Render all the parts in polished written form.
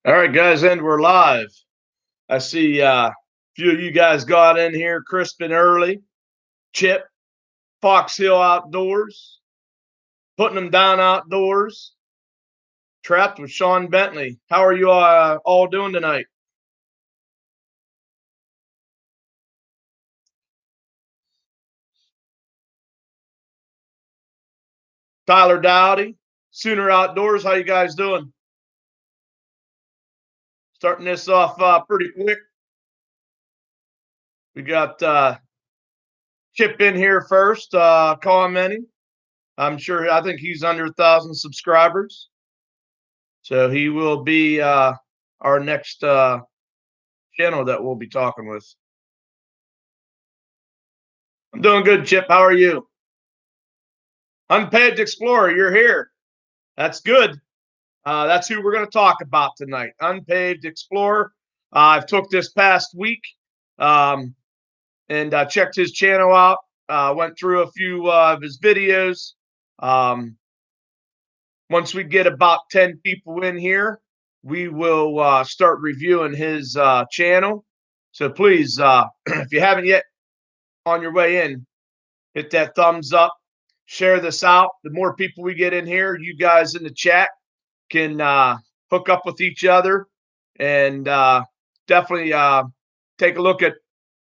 All right, guys, and we're live. I see a few of you guys got in here crisp and early. Chip, Fox Hill Outdoors, putting them down outdoors. Trapped with Sean Bentley. How are you all doing tonight? Tyler Dowdy, Sooner Outdoors. How you guys doing? Starting this off pretty quick. We got Chip in here first, commenting. I think he's under 1,000 subscribers. So he will be our next channel that we'll be talking with. I'm doing good, Chip. How are you? Unpaved Explorer, you're here. That's good. That's who we're going to talk about tonight. Unpaved Explorer. I've took this past week and checked his channel out. Went through a few of his videos. Once we get about 10 people in here, we will start reviewing his channel. So please, if you haven't yet on your way in, hit that thumbs up, share this out. The more people we get in here, you guys in the chat can hook up with each other and definitely take a look at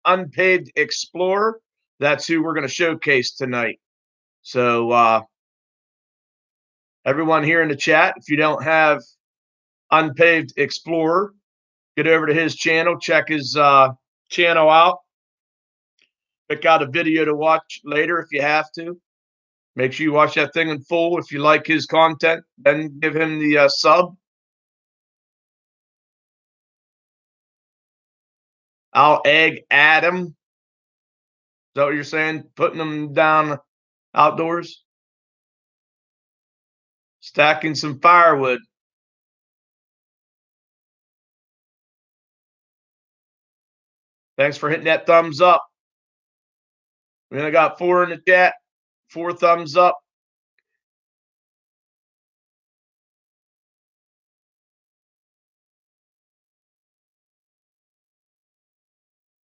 Unpaved Explorer. That's who we're going to showcase tonight. So everyone here in the chat, if you don't have Unpaved Explorer, get over to his channel, check his channel out. Pick out a video to watch later if you have to. Make sure you watch that thing in full. If you like his content, then give him the sub. I'll egg Adam. Is that what you're saying? Putting them down outdoors? Stacking some firewood. Thanks for hitting that thumbs up. We only got 4 in the chat. 4 thumbs up.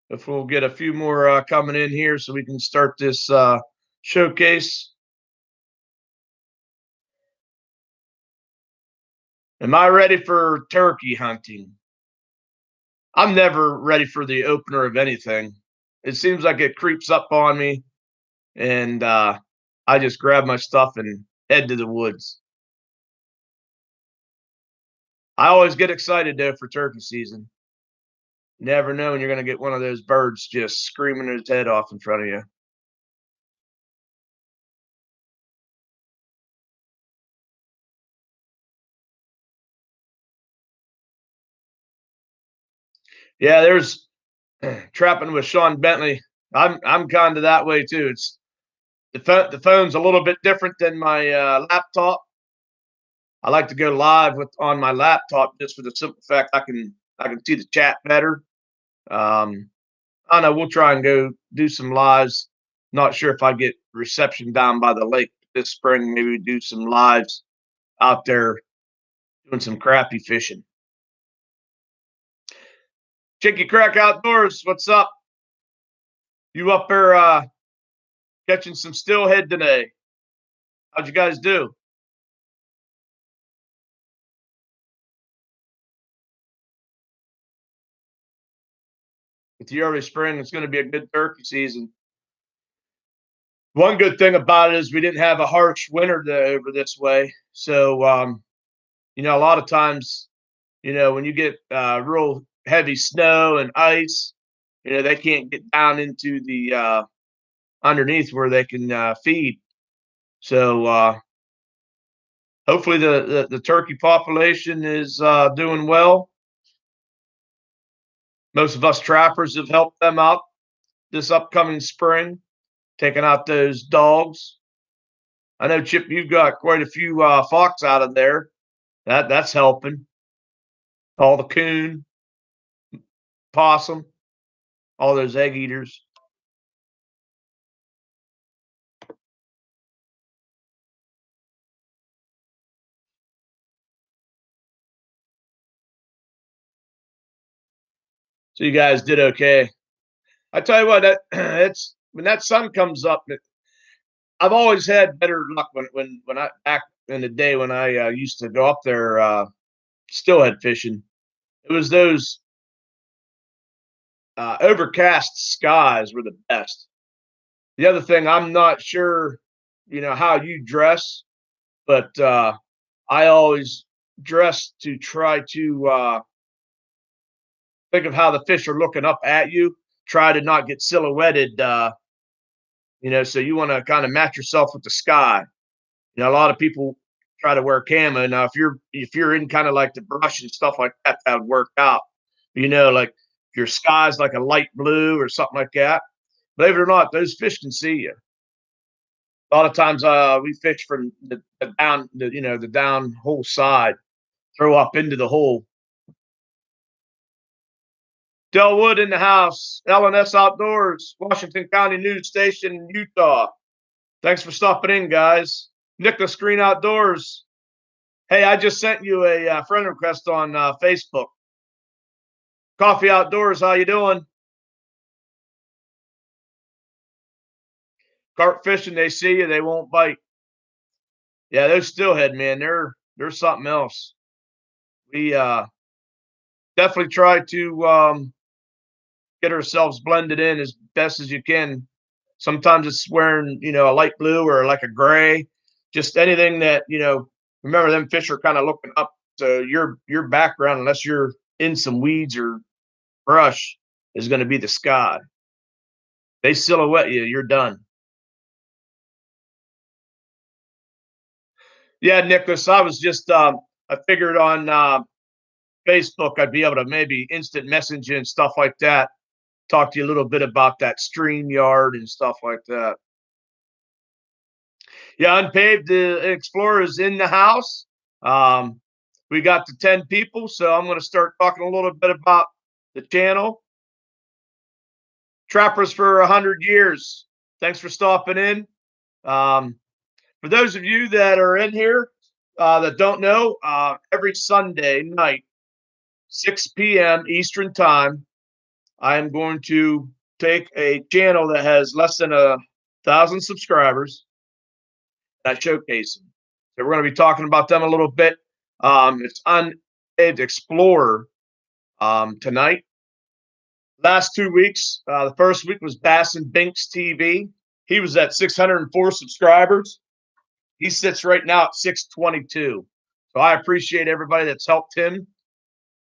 If we'll get a few more coming in here so we can start this showcase. Am I ready for turkey hunting? I'm never ready for the opener of anything. It seems like it creeps up on me, and I just grab my stuff and head to the woods. I always get excited though for turkey season. Never know when you're going to get one of those birds just screaming his head off in front of you. Yeah, there's trapping with Sean Bentley. I'm kind of that way too. It's the phone's a little bit different than my laptop. I like to go live with on my laptop just for the simple fact I can see the chat better. I know we'll try and go do some lives. Not sure if I get reception down by the lake this spring. Maybe do some lives out there doing some crappie fishing. Chicky Crack Outdoors, what's up? You up there catching some steelhead today? How'd you guys do? With the early spring, it's going to be a good turkey season. One good thing about it is we didn't have a harsh winter over this way. So, a lot of times, when you get real heavy snow and ice, they can't get down into the underneath where they can feed. So, hopefully the turkey population is doing well. Most of us trappers have helped them out this upcoming spring, taking out those dogs. I know, Chip, you've got quite a few fox out of there. That's helping. All the coon, possum, all those egg eaters. So you guys did okay. I tell you what, that it's when that sun comes up. I've always had better luck when I back in the day when I used to go up there steelhead fishing. It was those overcast skies were the best. The other thing, I'm not sure, how you dress, but I always dress to try to think of how the fish are looking up at you. Try to not get silhouetted, so you want to kind of match yourself with the sky. A lot of people try to wear camo. Now, if you're in kind of like the brush and stuff like that, that would work out. Like if your sky's like a light blue or something like that. Believe it or not, those fish can see you. A lot of times, we fish from the down, the down hole side, throw up into the hole. Del Wood in the house, LNS Outdoors, Washington County News Station, Utah. Thanks for stopping in, guys. Nicholas Green Outdoors. Hey, I just sent you a friend request on Facebook. Coffee Outdoors, how you doing? Carp fishing, they see you, they won't bite. Yeah, those steelhead, man, they're something else. We definitely try to get ourselves blended in as best as you can. Sometimes it's wearing, a light blue or like a gray, just anything that, remember them fish are kind of looking up to your background unless you're in some weeds or brush is going to be the sky. They silhouette you, you're done. Yeah, Nicholas, I was just I figured on Facebook I'd be able to maybe instant message you and stuff like that. Talk to you a little bit about that stream yard and stuff like that. Yeah, Unpaved the Explorer is in the house. Um, we got to 10 people, so I'm going to start talking a little bit about the channel. Trappers for 100 years. Thanks for stopping in. Um, for those of you that are in here that don't know, every Sunday night, 6 p.m. Eastern Time, I am going to take a channel that has less than 1,000 subscribers. I showcase them. So we're going to be talking about them a little bit. It's Unpaved Explorer tonight. Last 2 weeks, the first week was Bass and Binks TV. He was at 604 subscribers. He sits right now at 622. So I appreciate everybody that's helped him.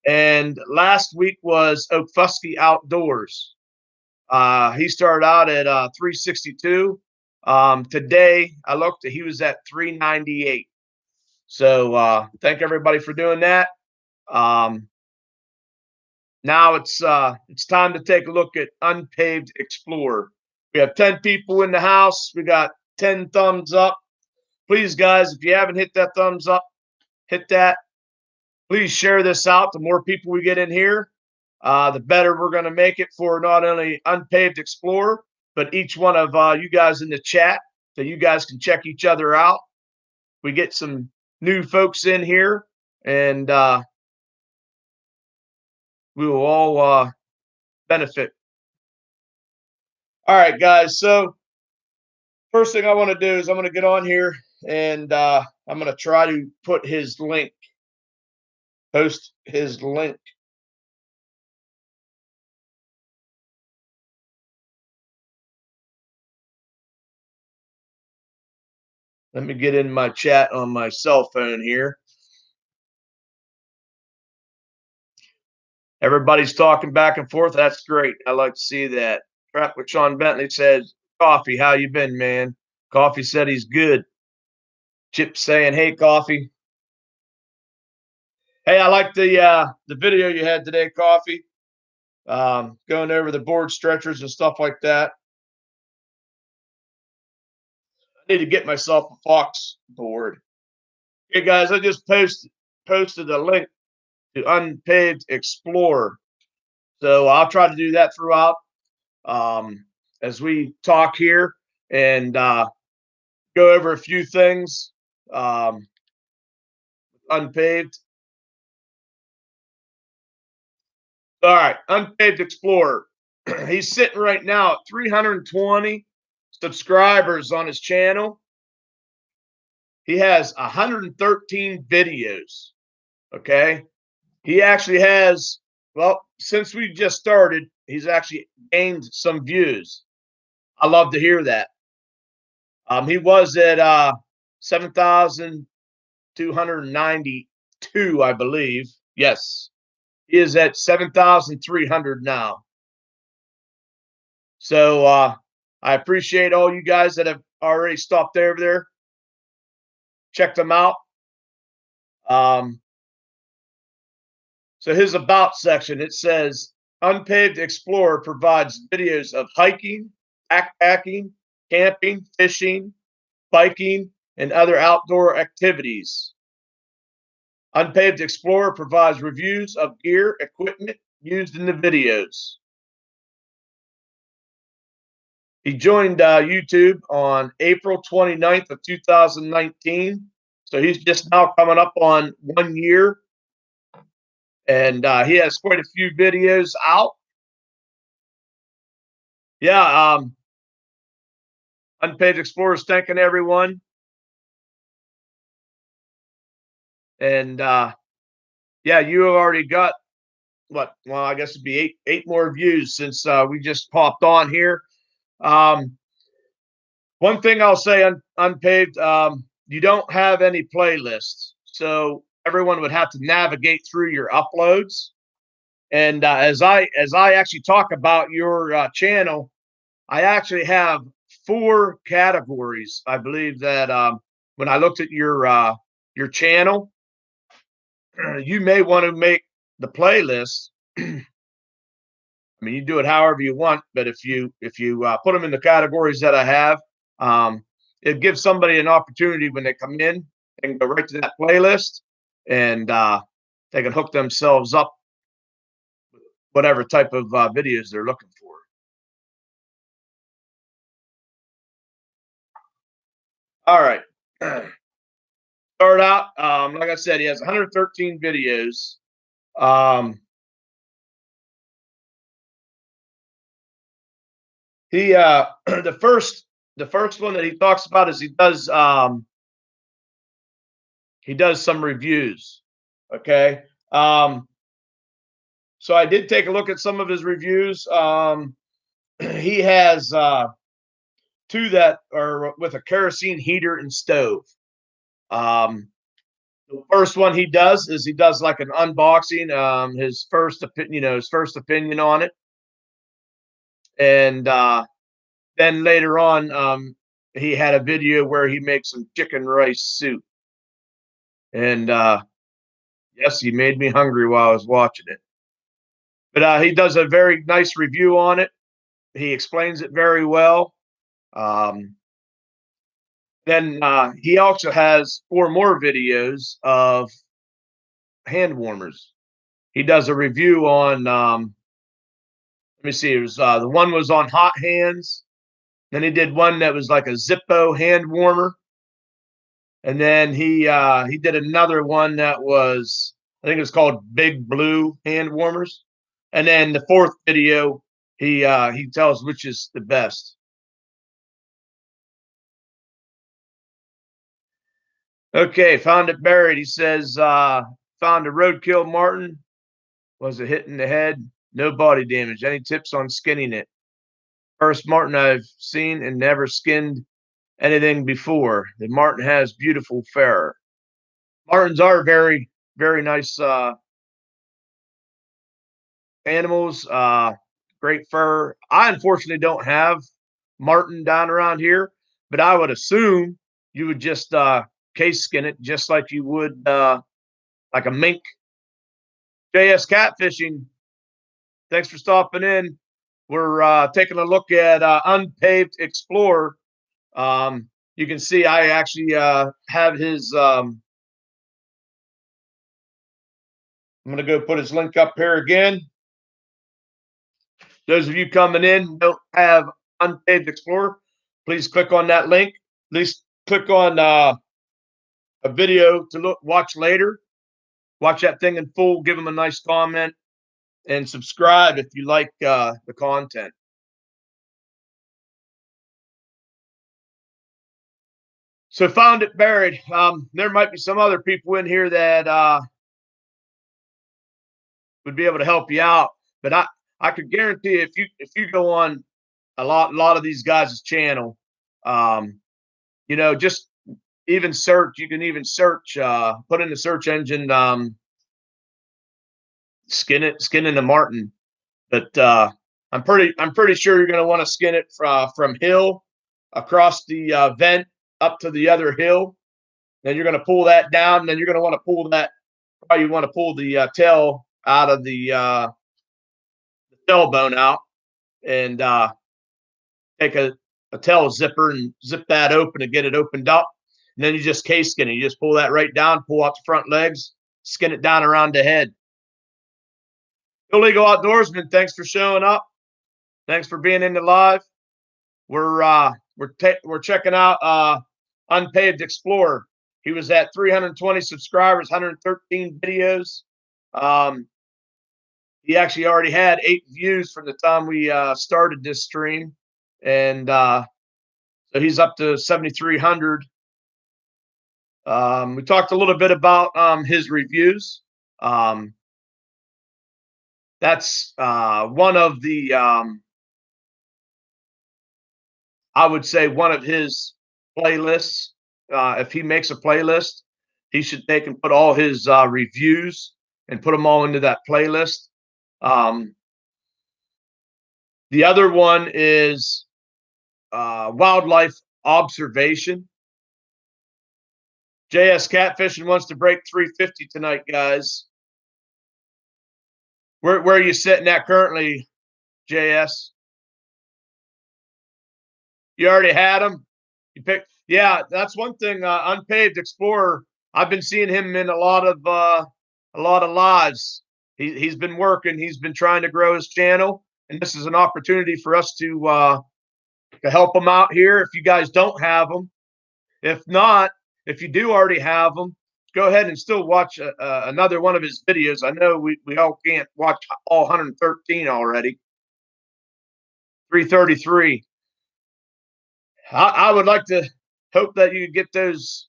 And last week was Okfuski Outdoors. He started out at 362. Today, I looked, he was at 398. So thank everybody for doing that. Um, now it's time to take a look at Unpaved Explorer. We have 10 people in the house. We got 10 thumbs up. Please, guys, if you haven't hit that thumbs up, hit that. Please share this out. The more people we get in here, the better we're going to make it for not only Unpaved Explorer, but each one of you guys in the chat, so you guys can check each other out. We get some new folks in here, and we will all benefit. All right, guys. So first thing I want to do is I'm going to get on here, and I'm going to try to put his link, post his link. Let me get in my chat on my cell phone here. Everybody's talking back and forth. That's great. I like to see that. Trap with Sean Bentley says, "Coffee, how you been, man?" Coffee said he's good. Chip saying, "Hey, Coffee." Hey, I like the video you had today, Coffee. Going over the board stretchers and stuff like that. I need to get myself a Fox board. Hey guys, I just posted a link to Unpaved Explorer. So I'll try to do that throughout as we talk here and go over a few things. Unpaved. All right, Unpaved Explorer. He's sitting right now at 320 subscribers on his channel. He has 113 videos. Okay. He actually has, well, since we just started, he's actually gained some views. I love to hear that. He was at 7,292, I believe. Yes. He is at 7,300 now. So I appreciate all you guys that have already stopped over there. Check them out. So his about section, it says, Unpaved Explorer provides videos of hiking, backpacking, camping, fishing, biking, and other outdoor activities. Unpaved Explorer provides reviews of gear, equipment used in the videos. He joined YouTube on April 29th of 2019. So he's just now coming up on 1 year. And he has quite a few videos out. Yeah, Unpaved Explorers thanking everyone. And yeah, you have already got what? Well, I guess it'd be eight more views since we just popped on here. One thing I'll say, Unpaved, you don't have any playlists, so everyone would have to navigate through your uploads. And as I actually talk about your channel, I actually have 4 categories. I believe that when I looked at your channel, you may want to make the playlist. I mean, you do it however you want, but if you put them in the categories that I have, it gives somebody an opportunity when they come in and go right to that playlist, and they can hook themselves up with whatever type of videos they're looking for. All right. Start out, like I said, he has 113 videos. He the first one that he talks about is he does some reviews. Okay. So I did take a look at some of his reviews. He has 2 that are with a kerosene heater and stove. Um, the first one he does is he does like an unboxing, his first opinion, his first opinion on it, and then later on, he had a video where he makes some chicken rice soup, and yes, he made me hungry while I was watching it. But he does a very nice review on it. He explains it very well. Um, then he also has 4 more videos of hand warmers. He does a review on. Let me see. It was the one was on hot hands. Then he did one that was like a Zippo hand warmer, and then he did another one that was, I think it was called Big Blue hand warmers. And then the 4th video, he tells which is the best. Okay, found it buried. He says, found a roadkill marten. Was a hit in the head. No body damage. Any tips on skinning it? First marten I've seen and never skinned anything before. The marten has beautiful fur. Martens are very, very nice animals. Great fur. I unfortunately don't have marten down around here, but I would assume you would just case skin it just like you would like a mink. JS Catfishing, thanks for stopping in. We're taking a look at Unpaved Explorer. You can see I actually have his. I'm going to go put his link up here again. Those of you coming in don't have Unpaved Explorer, please click on that link. Please click on a video to watch later. Watch that thing in full. Give them a nice comment. and subscribe if you like the content. So found it buried. There might be some other people in here that would be able to help you out, but I could guarantee if you go on a lot of these guys' channel, um, just even search. You can even search. Put in the search engine, skinning the marten. But I'm pretty sure you're going to want to skin it from hill across the vent up to the other hill. Then you're going to pull that down. And then you're going to want to pull that. Probably you want to pull the tail out of the tailbone out and take a tail zipper and zip that open and get it opened up. And then you just case skin it. You just pull that right down, pull out the front legs, skin it down around the head. Illegal Outdoorsman, thanks for showing up. Thanks for being in the live. We're checking out Unpaved Explorer. He was at 320 subscribers, 113 videos. He actually already had 8 views from the time we started this stream, and so he's up to 7,300. We talked a little bit about his reviews. That's one of the I would say one of his playlists. If he makes a playlist, he should take and put all his reviews and put them all into that playlist. Um, the other one is wildlife observation. JS Catfishing wants to break 350 tonight, guys. Where are you sitting at currently, JS? You already had him. You picked. Yeah, that's one thing. Unpaved Explorer. I've been seeing him in a lot of lives. He's been working. He's been trying to grow his channel, and this is an opportunity for us to help him out here. If you guys don't have him, if not, if you do already have him, go ahead and still watch another one of his videos. I know we all can't watch all 113 already. 333. I would like to hope that you get those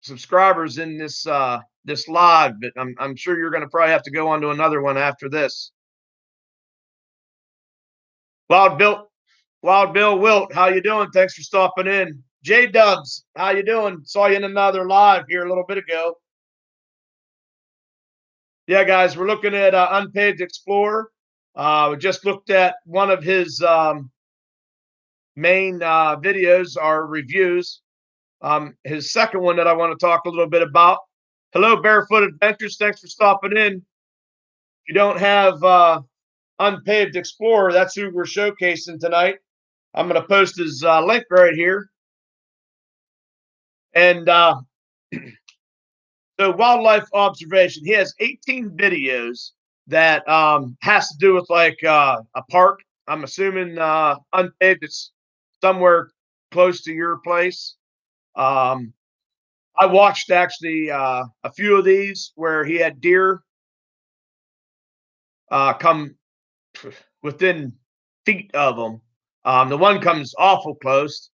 subscribers in this live, but I'm sure you're going to probably have to go on to another one after this. Wild Bill Wilt, how you doing? Thanks for stopping in. J Dubs, how you doing? Saw you in another live here a little bit ago. Yeah, guys, we're looking at Unpaved Explorer. We just looked at one of his main videos, our reviews. His second one that I want to talk a little bit about. Hello, Barefoot Adventures. Thanks for stopping in. If you don't have Unpaved Explorer, that's who we're showcasing tonight. I'm going to post his link right here. And so wildlife observation, he has 18 videos that has to do with like a park. I'm assuming Unpaved, it's somewhere close to your place. I watched actually a few of these where he had deer come within feet of him. The one comes awful close.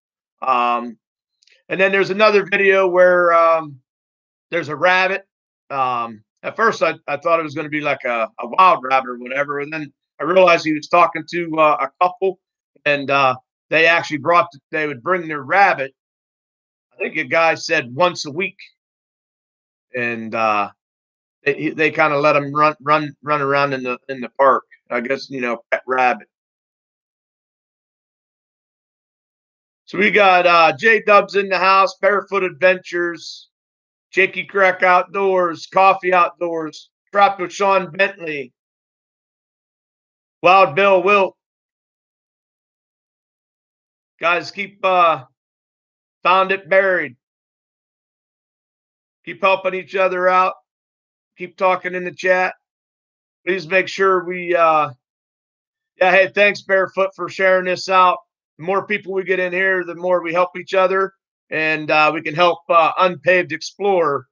And then there's another video where there's a rabbit. At first, I thought it was going to be like a wild rabbit or whatever. And then I realized he was talking to a couple, and they actually they would bring their rabbit. I think a guy said once a week. And they kind of let him run around in the park. I guess, pet rabbit. So we got J Dubs in the house, Barefoot Adventures, Jakey Crack Outdoors, Coffee Outdoors, Trapped with Sean Bentley, Wild Bill Wilt. Guys, keep found it buried. Keep helping each other out. Keep talking in the chat. Please make sure we yeah, hey, thanks Barefoot for sharing this out. The more people we get in here, the more we help each other, and we can help Unpaved Explorer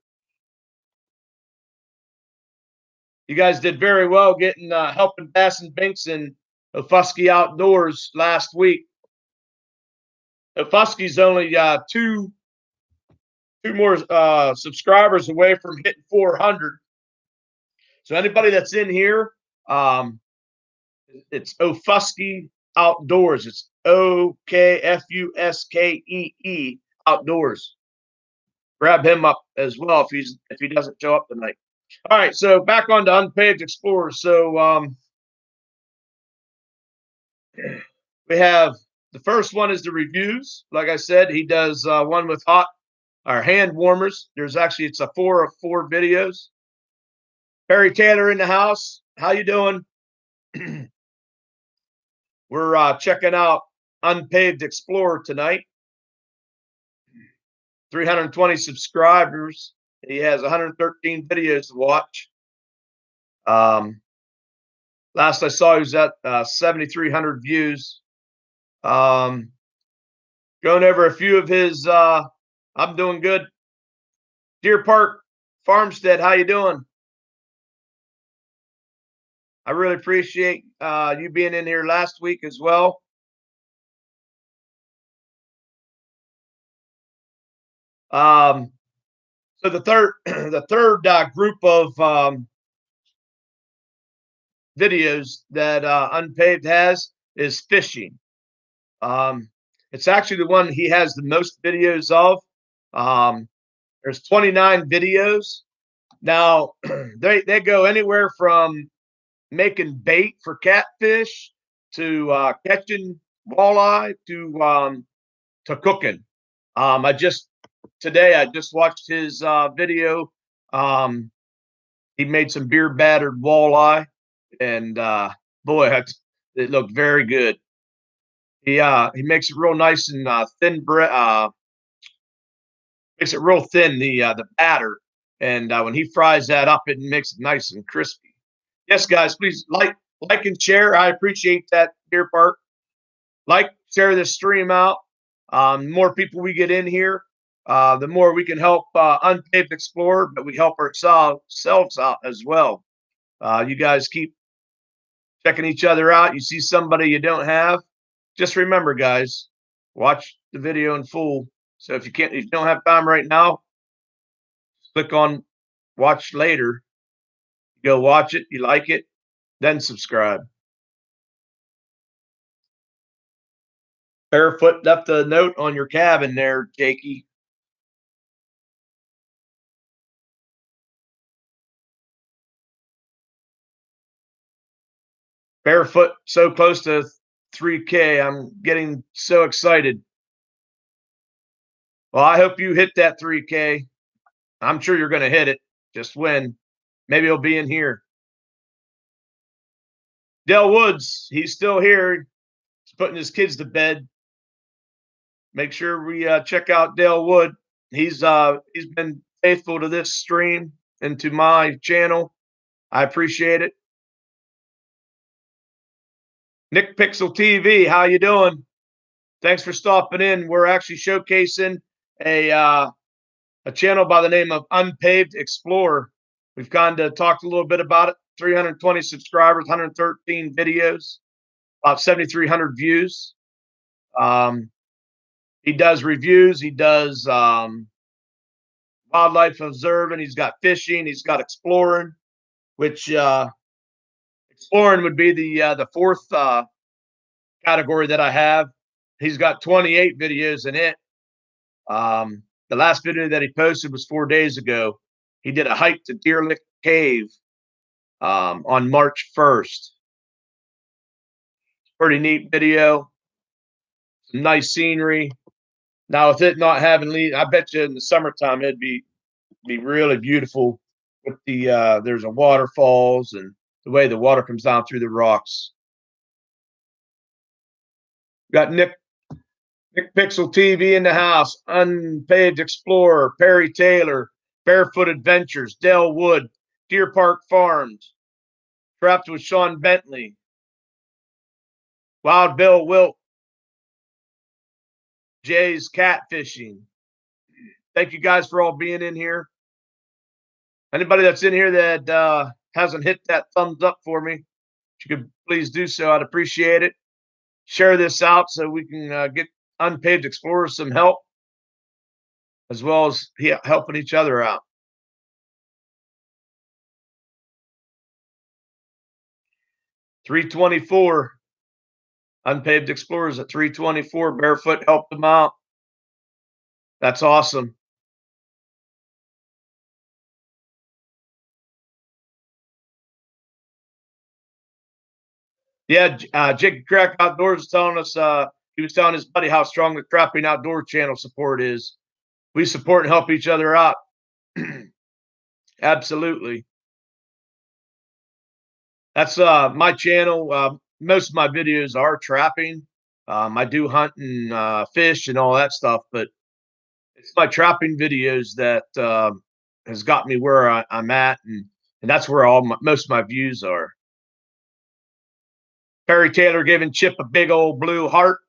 You guys did very well getting helping Bass and Binks and Ofusky Outdoors last week. Ofusky's only two more subscribers away from hitting 400. So anybody that's in here, um, it's Ofusky Outdoors. It's OKFUSKEE Outdoors. Grab him up as well if he doesn't show up tonight. All right, so back on to Unpaved Explorers. So we have the first one is the reviews. Like I said, he does one with hot or hand warmers. It's a 4 of 4 videos. Perry Taylor in the house. How you doing? We're checking out Unpaved Explorer tonight. 320 subscribers. He has 113 videos to watch. Last I saw, he was at 7,300 views. Going over a few of his. I'm doing good. Deer Park Farmstead, how you doing? I really appreciate you being in here last week as well. So the third group of videos that Unpaved has is fishing. It's actually the one he has the most videos of. There's 29 videos. Now they go anywhere from making bait for catfish to catching walleye to cooking. I just watched his video. He made some beer battered walleye, and boy, it looked very good. He makes it real nice and thin bread. Makes it real thin the batter, and when he fries that up, it makes it nice and crispy. Yes, guys, please like and share. I appreciate that, Deer Park. Like, share this stream out. The more people we get in here, the more we can help Unpaved Explorer, but we help ourselves out as well. You guys keep checking each other out. You see somebody you don't have, just remember, guys, watch the video in full. So if you don't have time right now, click on watch later. Go watch it. You like it, then subscribe. Barefoot left a note on your cabin there, Jakey. Barefoot so close to 3K. I'm getting so excited. Well, I hope you hit that 3K. I'm sure you're going to hit it. Just when. Maybe he'll be in here. Dale Woods, he's still here. He's putting his kids to bed. Make sure we check out Dale Wood. He's been faithful to this stream and to my channel. I appreciate it. Nick Pixel TV, how you doing? Thanks for stopping in. We're actually showcasing a channel by the name of Unpaved Explorer. We've kind of talked a little bit about it. 320 subscribers, 113 videos, about 7,300 views. He does reviews. He does wildlife observing. He's got fishing. He's got exploring, which exploring would be the fourth category that I have. He's got 28 videos in it. The last video that he posted was 4 days ago. He did a hike to Deer Lick Cave on March 1st. Pretty neat video. Some nice scenery. Now, with it not having leaves, I bet you in the summertime it'd be really beautiful. With there's a waterfalls and the way the water comes down through the rocks. Got Nick Pixel TV in the house. Unpaved Explorer, Perry Taylor, Barefoot Adventures, Dale Wood, Deer Park Farms, Trapped with Sean Bentley, Wild Bill Wilt, Jay's Catfishing. Thank you guys for all being in here. Anybody that's in here that hasn't hit that thumbs up for me, if you could please do so, I'd appreciate it. Share this out so we can get Unpaved Explorers some help, as well as helping each other out. 324. Unpaved Explorers at 324. Barefoot helped them out. That's awesome. Yeah, Jake Crack Outdoors is telling us, he was telling his buddy how strong the Trapping Outdoor channel support is. We support and help each other out. Absolutely. That's my channel. Most of my videos are trapping. I do hunt and fish and all that stuff, but it's my trapping videos that has got me where I'm at, and that's where most of my views are. Perry Taylor giving Chip a big old blue heart.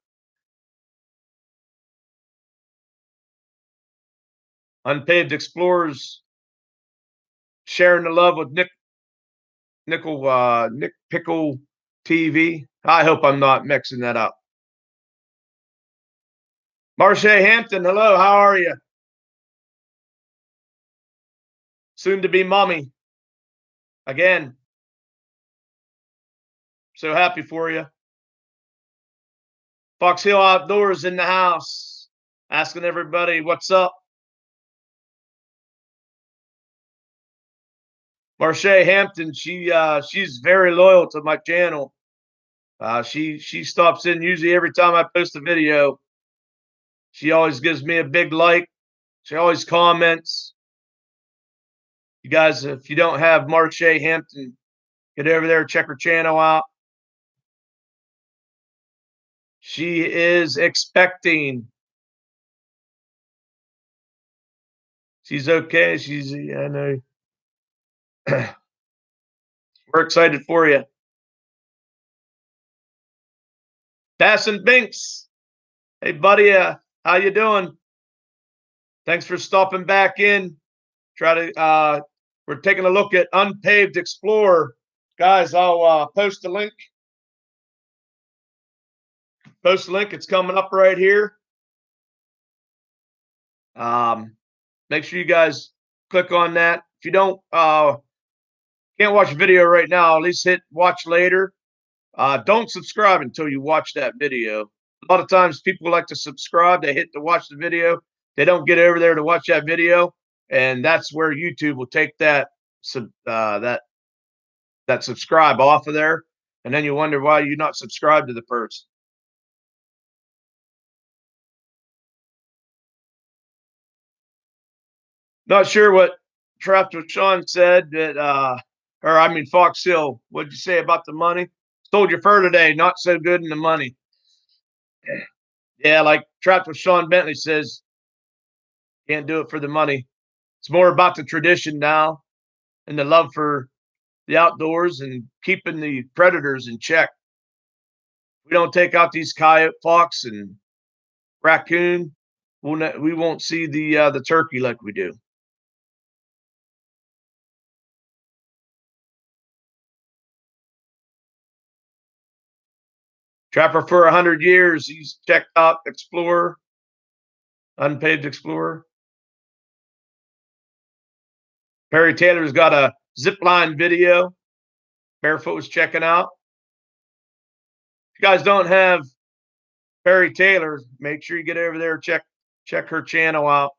Unpaved Explorers sharing the love with Nick Pickle TV. I hope I'm not mixing that up. Marche Hampton, hello, how are you? Soon to be mommy. Again. So happy for you. Fox Hill Outdoors in the house. Asking everybody what's up. Marche Hampton, she's very loyal to my channel. She stops in usually every time I post a video. She always gives me a big like. She always comments. You guys, if you don't have Marche Hampton, get over there, check her channel out. She is expecting. She's okay. I know. We're excited for you. Dasson Binks. Hey, buddy, how you doing? Thanks for stopping back in. We're taking a look at Unpaved Explorer. Guys, I'll post the link. Post the link. It's coming up right here. Make sure you guys click on that. If you don't can't watch a video right now, at least hit watch later. Don't subscribe until you watch that video. A lot of times people like to subscribe, they hit to watch the video, they don't get over there to watch that video, and that's where YouTube will take that subscribe off of there, and then you wonder why you're not subscribed to the person. Not sure what Trapped with Sean said, that Fox Hill. What'd you say about the money? Sold your fur today, not so good in the money. Yeah, like Trapped with Sean Bentley says, can't do it for the money. It's more about the tradition now and the love for the outdoors and keeping the predators in check. We don't take out these coyote, fox, and raccoon. We won't see the turkey like we do. Trapper for 100 years. He's checked out Explorer, Unpaved Explorer. Perry Taylor's got a zip line video. Barefoot was checking out. If you guys don't have Perry Taylor, make sure you get over there, check her channel out.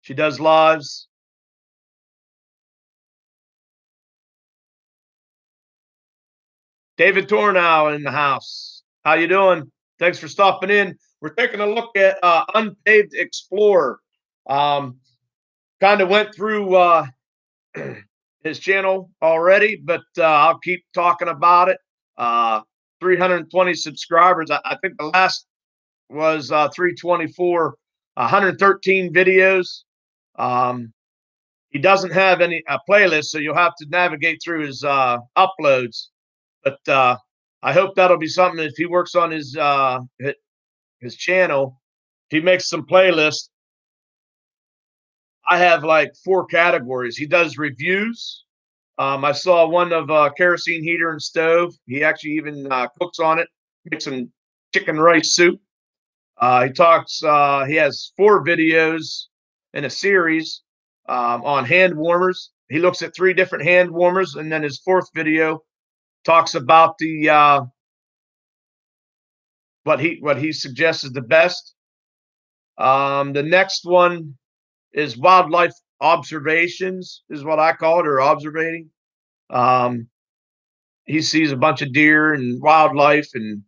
She does lives. David Tornow in the house. How you doing? Thanks for stopping in. We're taking a look at Unpaved Explorer. Kind of went through his channel already, but I'll keep talking about it. 320 subscribers. I think the last was 324. 113 videos. He doesn't have any playlist, so you'll have to navigate through his uploads. But I hope that'll be something if he works on his channel. If he makes some playlists, I have like 4 categories. He does reviews. I saw one of kerosene heater and stove. He actually even cooks on it, makes some chicken rice soup. He talks. He has 4 videos in a series on hand warmers. He looks at 3 different hand warmers, and then his 4th video talks about the what he suggests is the best. The next one is wildlife observations, is what I call it, or observating. Um, he sees a bunch of deer and wildlife, and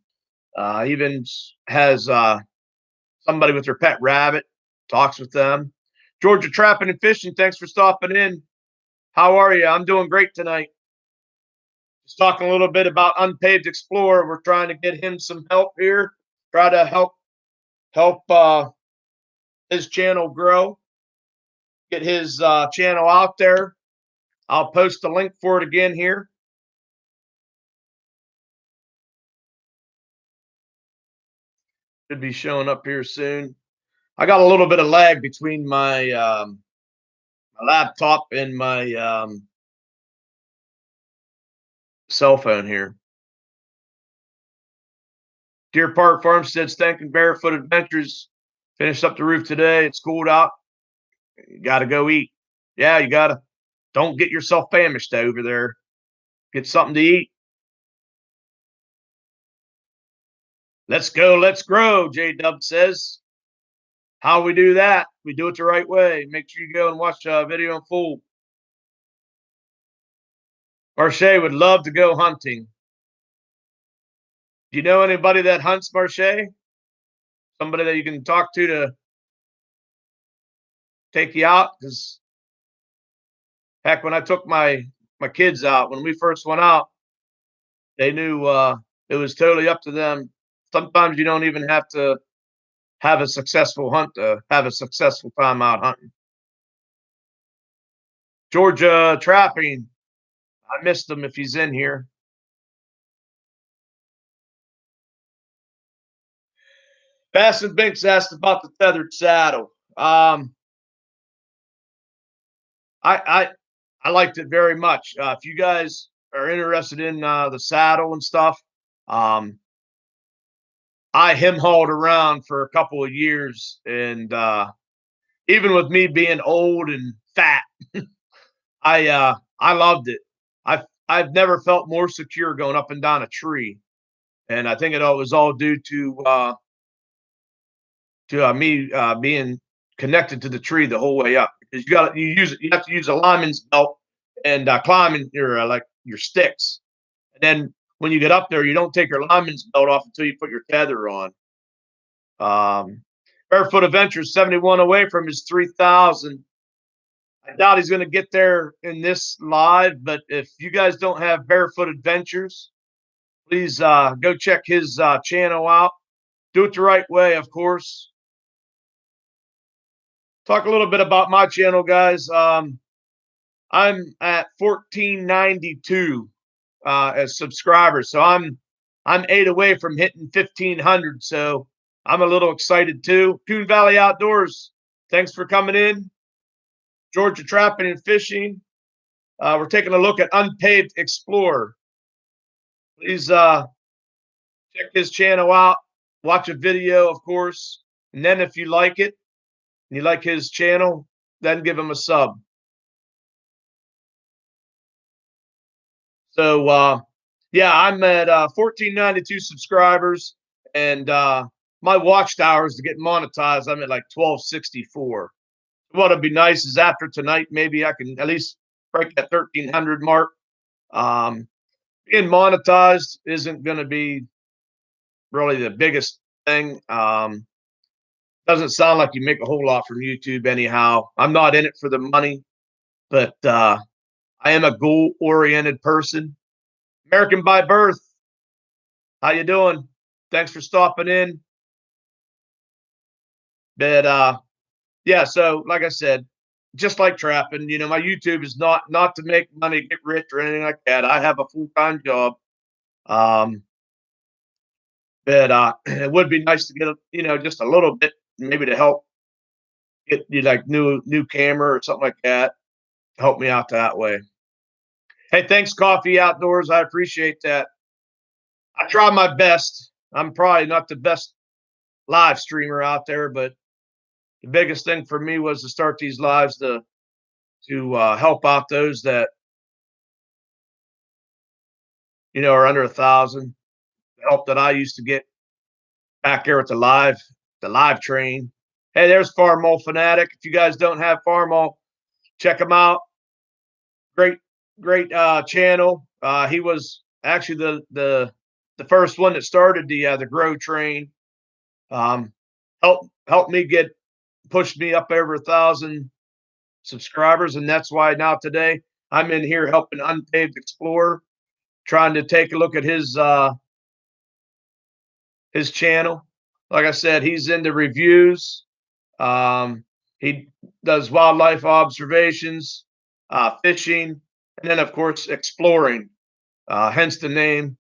even has somebody with their pet rabbit, talks with them. Georgia Trapping and Fishing, thanks for stopping in. How are you? I'm doing great tonight. Just talking a little bit about Unpaved Explorer. We're trying to get him some help here. Try to help his channel grow. Get his channel out there. I'll post a link for it again here. Should be showing up here soon. I got a little bit of lag between my laptop and my cell phone here. Deer Park Farmstead's thanking Barefoot Adventures. Finished up the roof today. It's cooled out. You got to go eat. Yeah, you got to. Don't get yourself famished over there. Get something to eat. Let's go. Let's grow, J Dub says. How we do that? We do it the right way. Make sure you go and watch a video in full. Marche would love to go hunting. Do you know anybody that hunts, Marche? Somebody that you can talk to take you out? Because heck, when I took my kids out, when we first went out, they knew it was totally up to them. Sometimes you don't even have to have a successful hunt to have a successful time out hunting. Georgia Trapping. I missed him if he's in here. Bass and Binks asked about the tethered saddle. I I liked it very much. If you guys are interested in the saddle and stuff, um, I him hauled around for a couple of years, and even with me being old and fat, I loved it. I've never felt more secure going up and down a tree, and I think it all was all due to me being connected to the tree the whole way up. Because you have to use a lineman's belt and climbing your like your sticks, and then when you get up there, you don't take your lineman's belt off until you put your tether on. Um, Barefoot Adventure 71 away from his 3,000. I doubt he's going to get there in this live, but if you guys don't have Barefoot Adventures, please go check his channel out. Do it the right way, of course. Talk a little bit about my channel, guys. I'm at 1492 as subscribers, so I'm 8 away from hitting 1,500. So I'm a little excited too. Coon Valley Outdoors, thanks for coming in. Georgia Trapping and Fishing. We're taking a look at Unpaved Explorer. Please check his channel out. Watch a video, of course. And then if you like it, and you like his channel, then give him a sub. So, yeah, I'm at 1492 subscribers. And my watchtowers to get monetized, I'm at like 1264. What'd be nice is after tonight, maybe I can at least break that 1300 mark. Being monetized isn't going to be really the biggest thing. Doesn't sound like you make a whole lot from YouTube anyhow. I'm not in it for the money, but I am a goal-oriented person. American by birth. How you doing? Thanks for stopping in. But yeah, so like I said, just like trapping, my YouTube is not to make money, get rich, or anything like that. I have a full-time job. Um, but it would be nice to get just a little bit, maybe to help get you like new camera or something like that. Help me out that way. Hey, thanks, Coffee Outdoors. I appreciate that. I try my best. I'm probably not the best live streamer out there, but the biggest thing for me was to start these lives to help out those that are under 1,000. Help that I used to get back there with the live train. Hey, there's Farmall Fanatic. If you guys don't have Farmall, check him out. Great, great channel. He was actually the first one that started the grow train. Um, helped me pushed me up over 1,000 subscribers, and that's why now today I'm in here helping Unpaved Explorer, trying to take a look at his channel. Like I said, he's into reviews. He does wildlife observations, fishing, and then of course exploring. Hence the name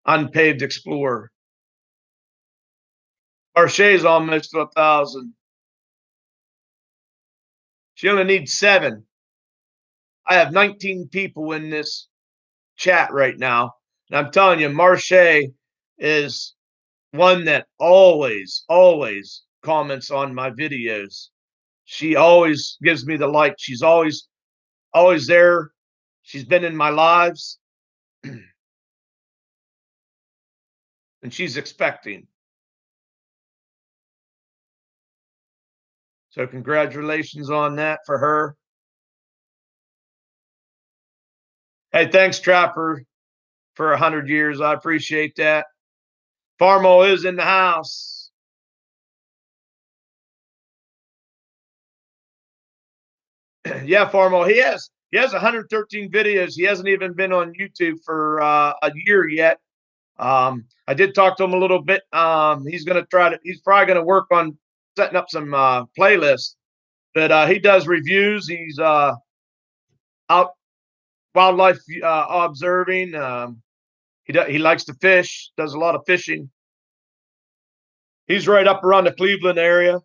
Unpaved Explorer. Marche's almost to 1,000. She only needs 7. I have 19 people in this chat right now, and I'm telling you, Marche is one that always comments on my videos. She always gives me the like. She's always there. She's been in my lives, and she's expecting. So congratulations on that for her. Hey, thanks, Trapper, for 100 years. I appreciate that. Farmo is in the house. Yeah, Farmo. He has 113 videos. He hasn't even been on YouTube for a year yet. I did talk to him a little bit. He's probably gonna work on setting up some playlists. But he does reviews. He's out wildlife observing. He likes to fish. Does a lot of fishing. He's right up around the Cleveland area.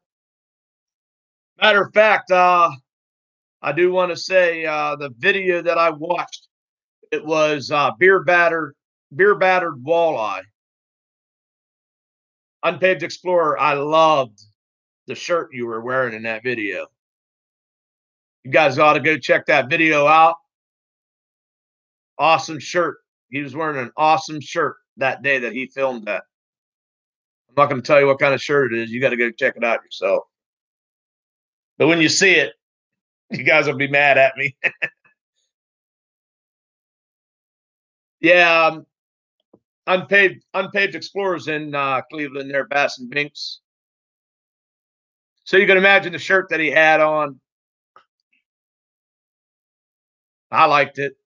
Matter of fact, I do want to say the video that I watched, it was beer battered walleye. Unpaved Explorer. I loved the shirt you were wearing in that video. You guys ought to go check that video out. Awesome shirt. He was wearing an awesome shirt that day that he filmed that. I'm not going to tell you what kind of shirt it is. You got to go check it out yourself. But when you see it, you guys will be mad at me. Yeah, Unpaved Explorers in Cleveland there, Bass and Binks. So you can imagine the shirt that he had on. I liked it.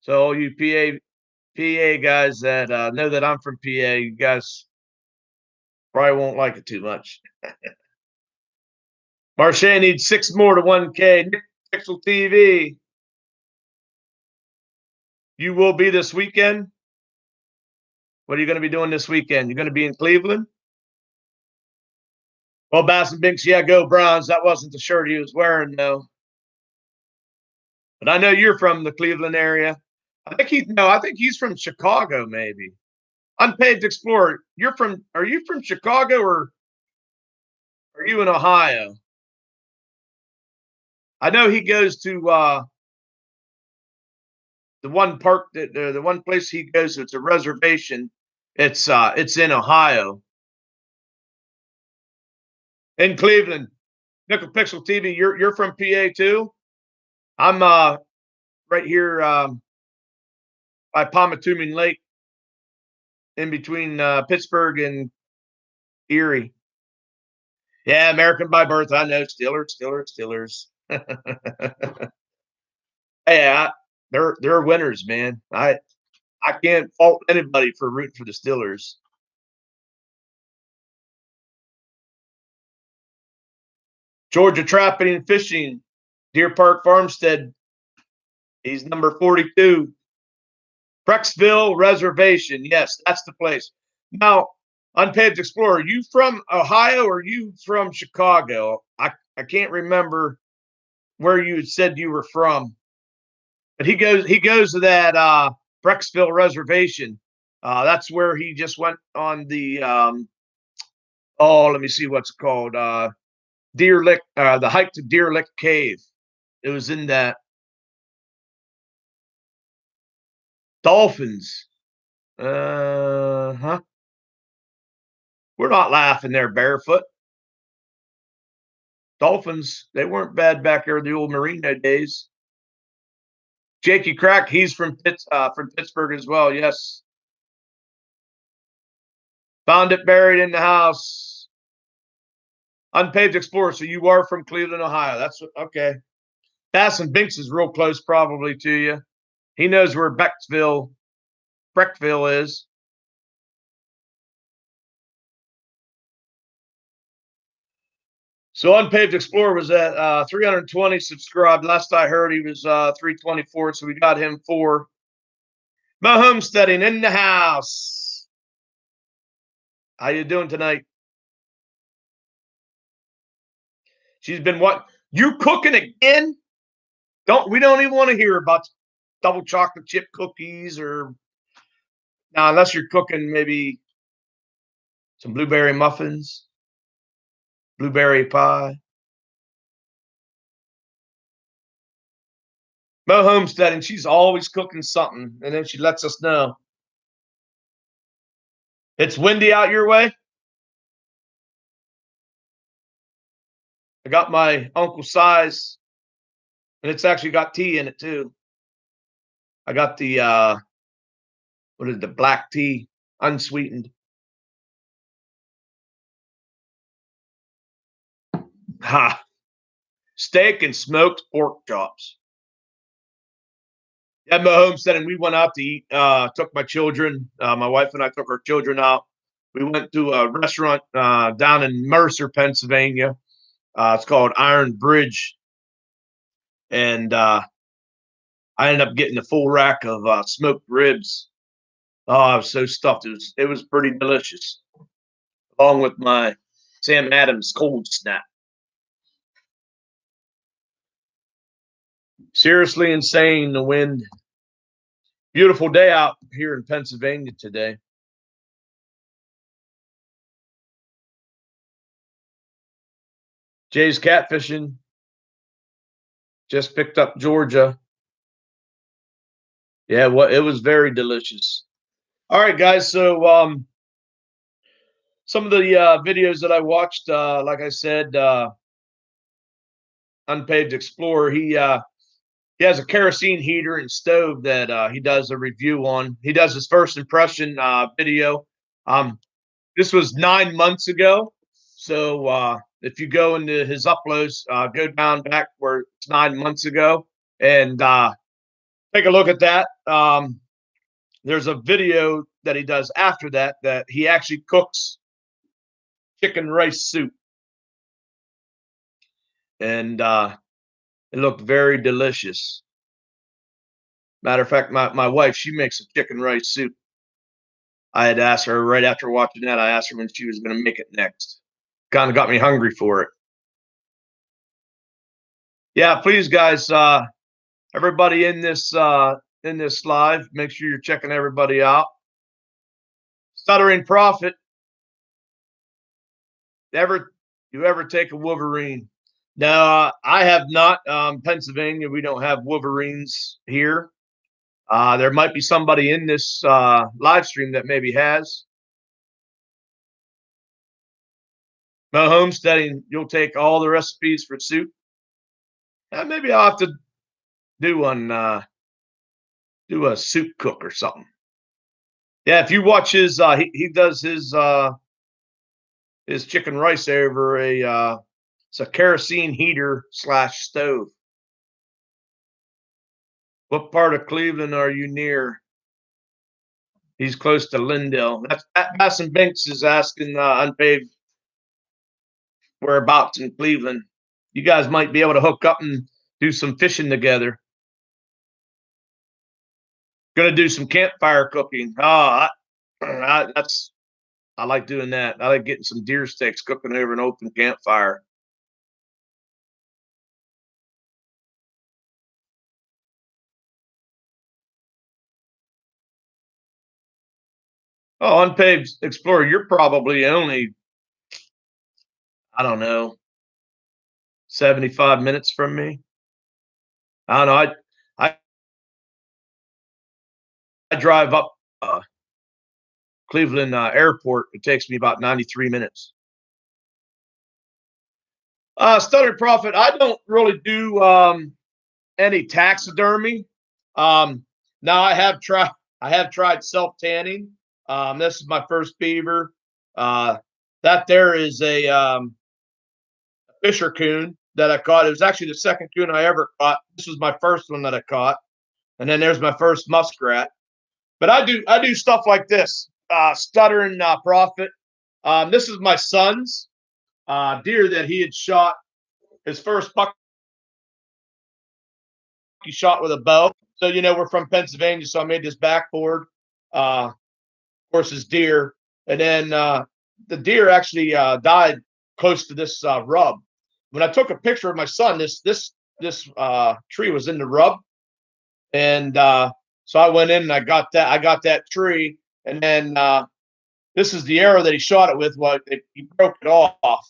So all you PA guys that know that I'm from PA, you guys probably won't like it too much. Marche needs 6 more to 1K. Nick Pixel TV. You will be this weekend. What are you going to be doing this weekend? You're going to be in Cleveland? Well, Bass and Binks, yeah, go Browns. That wasn't the shirt he was wearing, though. But I know you're from the Cleveland area. I think he's from Chicago, maybe. Unpaved Explorer. Are you from Chicago or are you in Ohio? I know he goes to the one park the one place he goes to. It's a reservation. It's in Ohio. In Cleveland. Nickel Pixel TV, you're from PA too? I'm right here by Pomatumin Lake, in between Pittsburgh and Erie. Yeah, American by birth. I know. Steelers. Hey, they're winners, man. I can't fault anybody for rooting for the Steelers. Georgia Trapping and Fishing, Deer Park Farmstead. He's number 42. Prexville Reservation. Yes, that's the place. Now, Unpaved Explorer, are you from Ohio or are you from Chicago? I can't remember where you said you were from. But he goes to that Brecksville Reservation. That's where he just went on the let me see what's it called. Deer Lick, the hike to Deer Lick Cave. It was in that. Dolphins. Huh. We're not laughing there, Barefoot. Dolphins, they weren't bad back there in the old Marino days. Jakey Crack, he's from Pittsburgh as well. Yes. Found it buried in the house. Unpaved Explorer. So you are from Cleveland, Ohio. That's okay. Bass and Binks is real close, probably to you. He knows where Breckville is. So Unpaved Explorer was at 320 subscribed. Last I heard, he was 324. So we got him for Mo Homesteading in the house. How you doing tonight? She's been what? You cooking again? We don't even want to hear about double chocolate chip cookies or now, unless you're cooking maybe some blueberry muffins, blueberry pie. Mo Homesteading, she's always cooking something, and then she lets us know. It's windy out your way. I got my Uncle Size, and it's actually got tea in it too. I got the what is it, the black tea, unsweetened. Ha! Steak and smoked pork chops. Yeah, Mo Homesteading. We went out to eat. Took my children. My wife and I took our children out. We went to a restaurant down in Mercer, Pennsylvania. It's called Iron Bridge, and I ended up getting a full rack of smoked ribs. Oh, I was so stuffed. It was pretty delicious, along with my Sam Adams cold snap. Seriously insane. The wind. Beautiful day out here in Pennsylvania today. Jay's catfishing. Just picked up Georgia. Yeah, it was very delicious. All right, guys. So some of the videos that I watched, like I said, Unpaved Explorer, he has a kerosene heater and stove that he does a review on. He does his first impression video. This was 9 months ago. So if you go into his uploads, go down back where it's 9 months ago and take a look at that. There's a video that he does after that he actually cooks chicken rice soup. And it looked very delicious. Matter of fact, my wife, she makes a chicken rice soup. I had asked her right after watching that, I asked her when she was going to make it next. Kind of got me hungry for it. Yeah, please, guys, everybody in this live, make sure you're checking everybody out. Stuttering Prophet, you ever take a Wolverine? No, I have not. Pennsylvania, we don't have Wolverines here. There might be somebody in this live stream that maybe has. Mo Homesteading, you'll take all the recipes for soup. Maybe I'll have to do a soup cook or something. Yeah, if you watch his, he does his chicken rice over it's a kerosene heater / stove. What part of Cleveland are you near? He's close to Lindale. That's Bass and Binks is asking Unpaved whereabouts in Cleveland. You guys might be able to hook up and do some fishing together. Gonna do some campfire cooking. That's I like doing that. I like getting some deer steaks cooking over an open campfire. Oh, Unpaved Explorer, you're probably only, I don't know, 75 minutes from me. I don't know. I drive up Cleveland Airport. It takes me about 93 minutes. Stutter Profit, I don't really do any taxidermy. Um, now I have tried self tanning. This is my first beaver. Uh, that there is a Fisher coon that I caught. It was actually the second coon I ever caught. This was my first one that I caught, and then there's my first muskrat. But I do stuff like this, stuttering profit. This is my son's deer that he had shot. His first buck he shot with a bow. So we're from Pennsylvania, so I made this backboard. Of course, his deer, and then the deer actually died close to this rub. When I took a picture of my son, this tree was in the rub, and so I went in and I got that tree, and then this is the arrow that he shot it with. Well, he broke it off.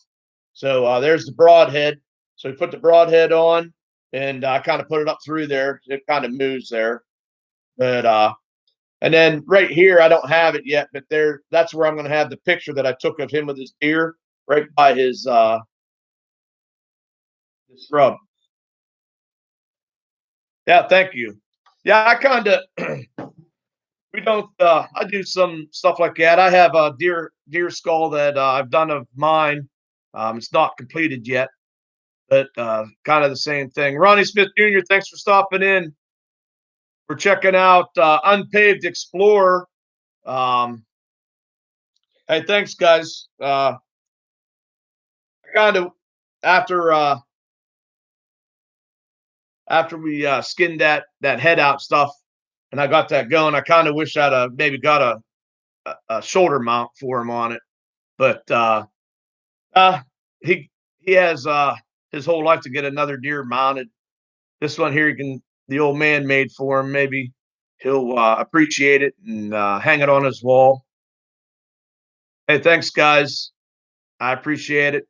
So there's the broadhead. So he put the broadhead on, and I kind of put it up through there. It kind of moves there, but and then right here I don't have it yet, but that's where I'm going to have the picture that I took of him with his deer right by his rub. Yeah, thank you. Yeah, I kind of we don't. I do some stuff like that. I have a deer skull that I've done of mine. It's not completed yet, but kind of the same thing. Ronnie Smith Jr., thanks for stopping in. We're checking out Unpaved Explorer. Um, hey, thanks, guys. Kind of after after we skinned that head out stuff, and I got that going. I kind of wish I'd maybe got a shoulder mount for him on it, but uh, he has his whole life to get another deer mounted. This one here, the old man made for him. Maybe he'll appreciate it and hang it on his wall. Hey, thanks, guys. I appreciate it.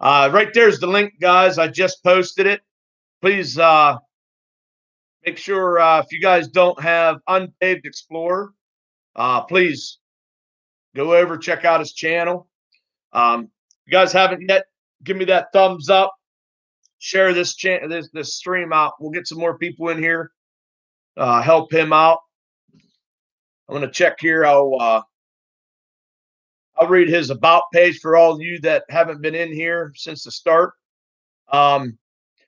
Right there's the link, guys. I just posted it. Please make sure if you guys don't have Unpaved Explorer, please go over, check out his channel. If you guys haven't yet, give me that thumbs up. Share this stream out. We'll get some more people in here. Help him out. I'm going to check here. I'll read his about page for all of you that haven't been in here since the start.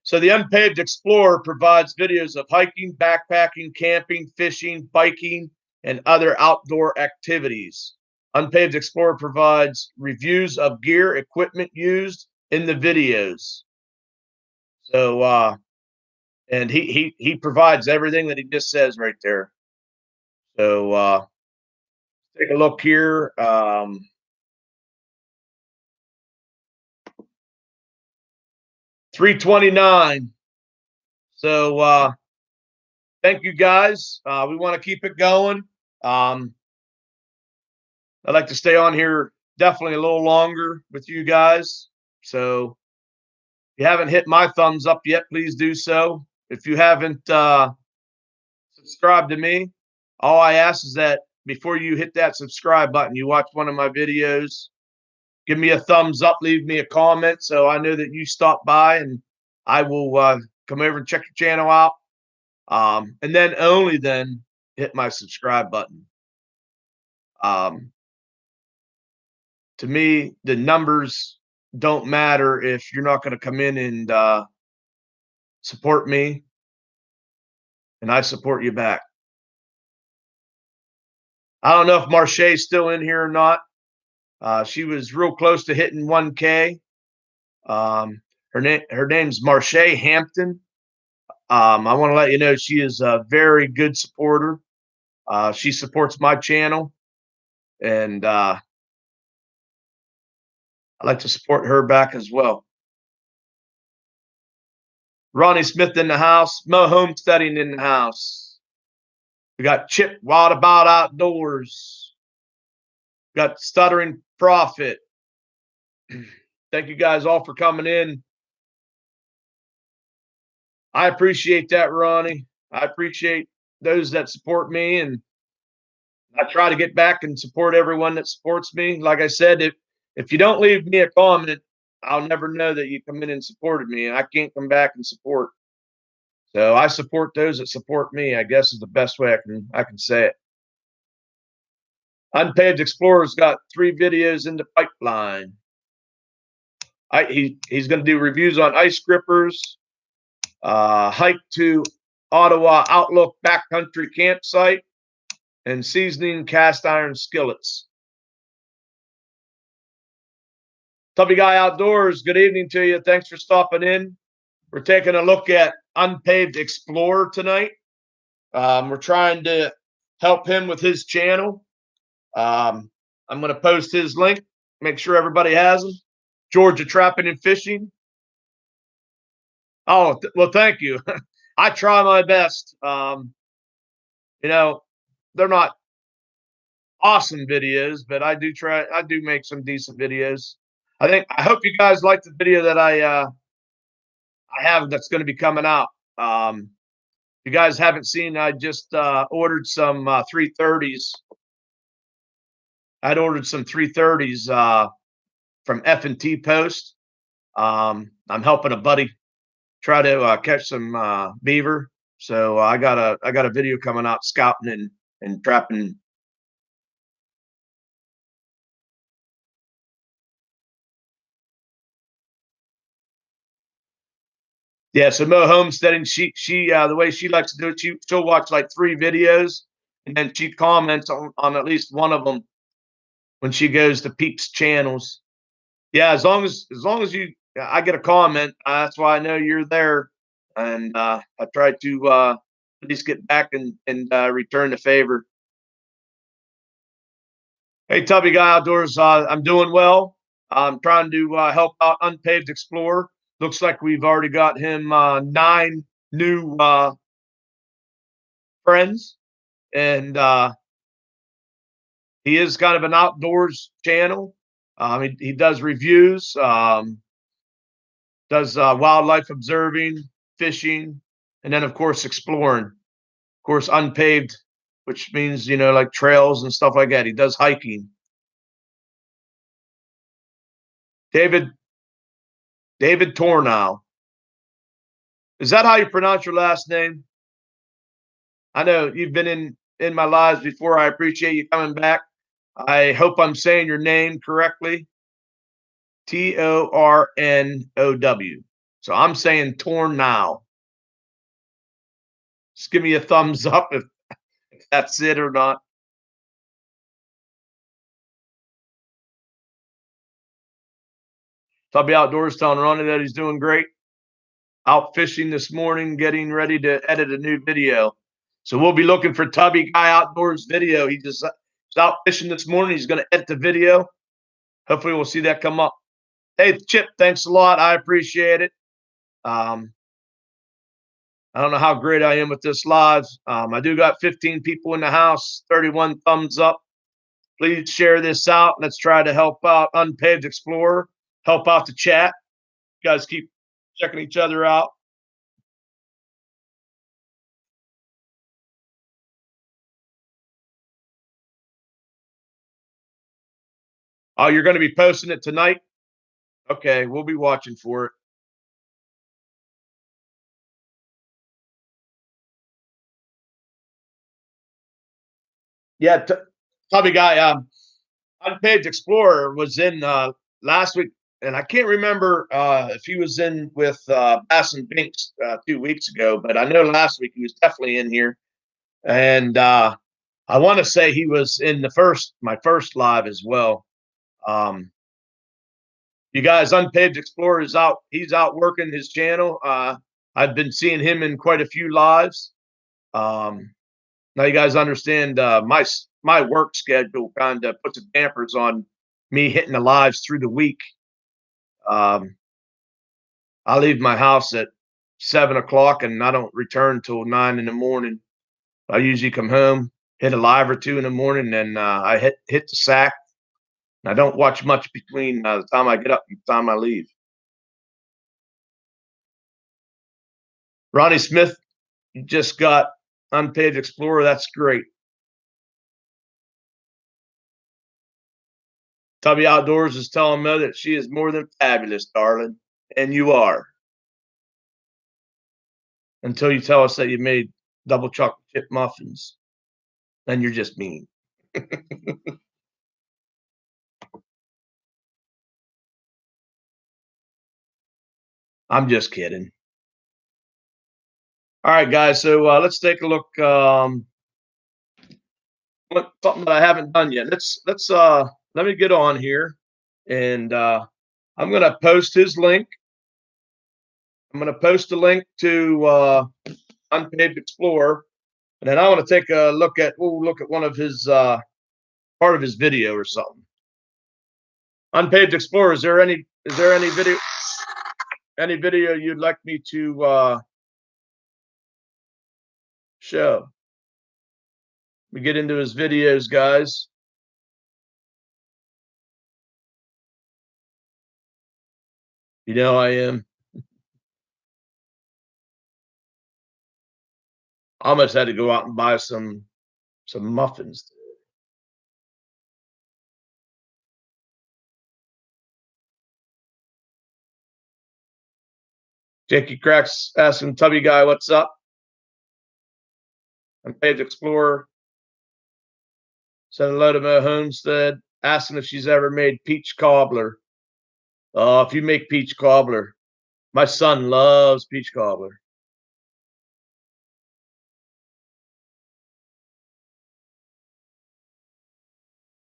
So the Unpaved Explorer provides videos of hiking, backpacking, camping, fishing, biking, and other outdoor activities. Unpaved Explorer provides reviews of gear, equipment used in the videos. So, and he provides everything that he just says right there. So, take a look here. 329. So, thank you guys. We want to keep it going. I'd like to stay on here definitely a little longer with you guys. So if you haven't hit my thumbs up yet, please do so. If you haven't subscribed to me, all I ask is that before you hit that subscribe button, you watch one of my videos, give me a thumbs up, leave me a comment so I know that you stopped by, and I will come over and check your channel out. And then only then hit my subscribe button. To me, the numbers don't matter if you're not going to come in and support me, and I support you back. I don't know if Marche's still in here or not. She was real close to hitting 1K. Her name's Marche Hampton. I want to let you know she is a very good supporter. She supports my channel, and I like to support her back as well. Ronnie Smith in the house. Mo Homesteading in the house. We got Chip Wild About Outdoors. Got Stuttering Prophet. Thank you guys all for coming in. I appreciate that, Ronnie. I appreciate those that support me, and I try to get back and support everyone that supports me. Like I said, if you don't leave me a comment, I'll never know that you come in and supported me, and I can't come back and support. So I support those that support me, I guess is the best way I can say it. Unpaved Explorer's got 3 videos in the pipeline. He's going to do reviews on ice grippers, hike to Ottawa Outlook backcountry campsite, and seasoning cast iron skillets. Tubby Guy Outdoors, good evening to you. Thanks for stopping in. We're taking a look at Unpaved Explorer tonight. We're trying to help him with his channel. I'm going to post his link, make sure everybody has him. Georgia Trapping and Fishing. Oh, well, thank you. I try my best. You know, they're not awesome videos, but I do try. I do make some decent videos. I hope you guys like the video that I have that's going to be coming out. If you guys haven't seen, I just ordered some 330s. I'd ordered some 330s from F&T Post. I'm helping a buddy try to catch some beaver. So I got a video coming out scouting and trapping. Yeah, so Mo Homesteading, she the way she likes to do it, she'll watch like 3 videos and then she comments on at least one of them when she goes to Pete's channels. Yeah, as long as you I get a comment, that's why I know you're there, and I try to at least get back and return the favor. Hey, Tubby Guy Outdoors, I'm doing well. I'm trying to help out Unpaved Explorer. Looks like we've already got him 9 new friends, and he is kind of an outdoors channel. He does reviews, does wildlife observing, fishing, and then of course exploring. Of course, unpaved, which means like trails and stuff like that. He does hiking. David David Tornow. Is that how you pronounce your last name? I know you've been in my lives before. I appreciate you coming back. I hope I'm saying your name correctly. Tornow. So I'm saying Tornow. Just give me a thumbs up if that's it or not. Tubby Outdoors telling Ronnie that he's doing great. Out fishing this morning, getting ready to edit a new video. So we'll be looking for Tubby Guy Outdoors video. He's out fishing this morning. He's going to edit the video. Hopefully we'll see that come up. Hey, Chip, thanks a lot. I appreciate it. I don't know how great I am with this live. I do got 15 people in the house, 31 thumbs up. Please share this out. Let's try to help out Unpaved Explorer, help out the chat. You guys keep checking each other out. Oh, you're going to be posting it tonight? Okay, we'll be watching for it. Yeah, Tubby Guy, Unpaved Explorer was in last week, and I can't remember if he was in with Bass and Binks 2 weeks ago, but I know last week he was definitely in here. And I want to say he was in my first live as well. You guys, Unpaved Explorer is out. He's out working his channel. I've been seeing him in quite a few lives. Now you guys understand my work schedule kind of puts a dampers on me hitting the lives through the week. I leave my house at 7 o'clock and I don't return till 9 in the morning. I usually come home, hit a live or two in the morning, and I hit the sack. I don't watch much between the time I get up and the time I leave. Ronnie Smith, you just got Unpaved Explorer. That's great. Tubby Outdoors is telling me that she is more than fabulous, darling. And you are. Until you tell us that you made double chocolate chip muffins. Then you're just mean. I'm just kidding. All right, guys. So let's take a look. Something that I haven't done yet. Let me get on here, and I'm gonna post his link. I'm gonna post a link to Unpaved Explorer, and then I want to take a look at one of his part of his video or something. Unpaved Explorer. Is there any video you'd like me to show? We get into his videos, guys. You know I am. I almost had to go out and buy some muffins. Jakey Cracks asking Tubby Guy, what's up? Unpaved Explorer. Said hello to Mo Homestead. Asking if she's ever made peach cobbler. If you make peach cobbler, my son loves peach cobbler.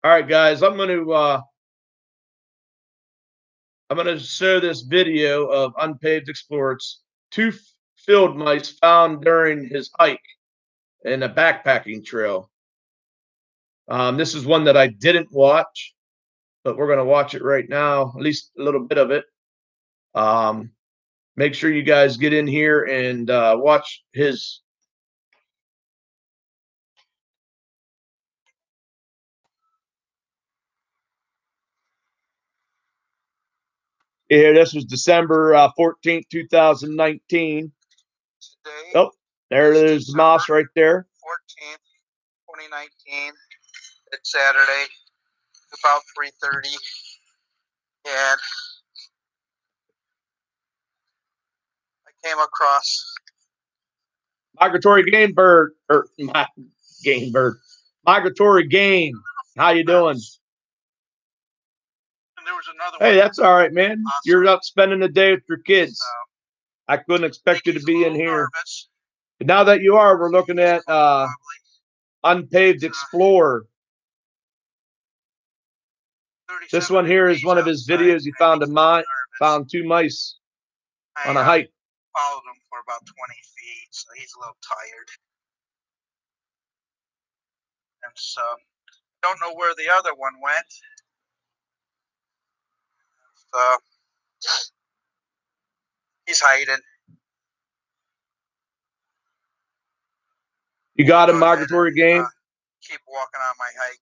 All right, guys, I'm gonna show this video of Unpaved Explorer. It's two field mice found during his hike in a backpacking trail. This is one that I didn't watch, but we're going to watch it right now, at least a little bit of it. Make sure you guys get in here and watch his. Here, this was December 14th, 2019. Today, oh, there's the mouse right there. 14th, 2019. It's Saturday, about 3:30, and I came across migratory game bird, or game bird, migratory game. How you doing? And there was another Hey, one. that's all right, man. Awesome. You're out spending the day with your kids. I couldn't expect you to be in here. Nervous. But now that you are, we're looking at Unpaved Explorer. This one here is one of his videos. He found found two mice on a hike. Followed him for about 20 feet, so he's a little tired. And so, don't know where the other one went. So, he's hiding. You got him, migratory game? Keep walking on my hike.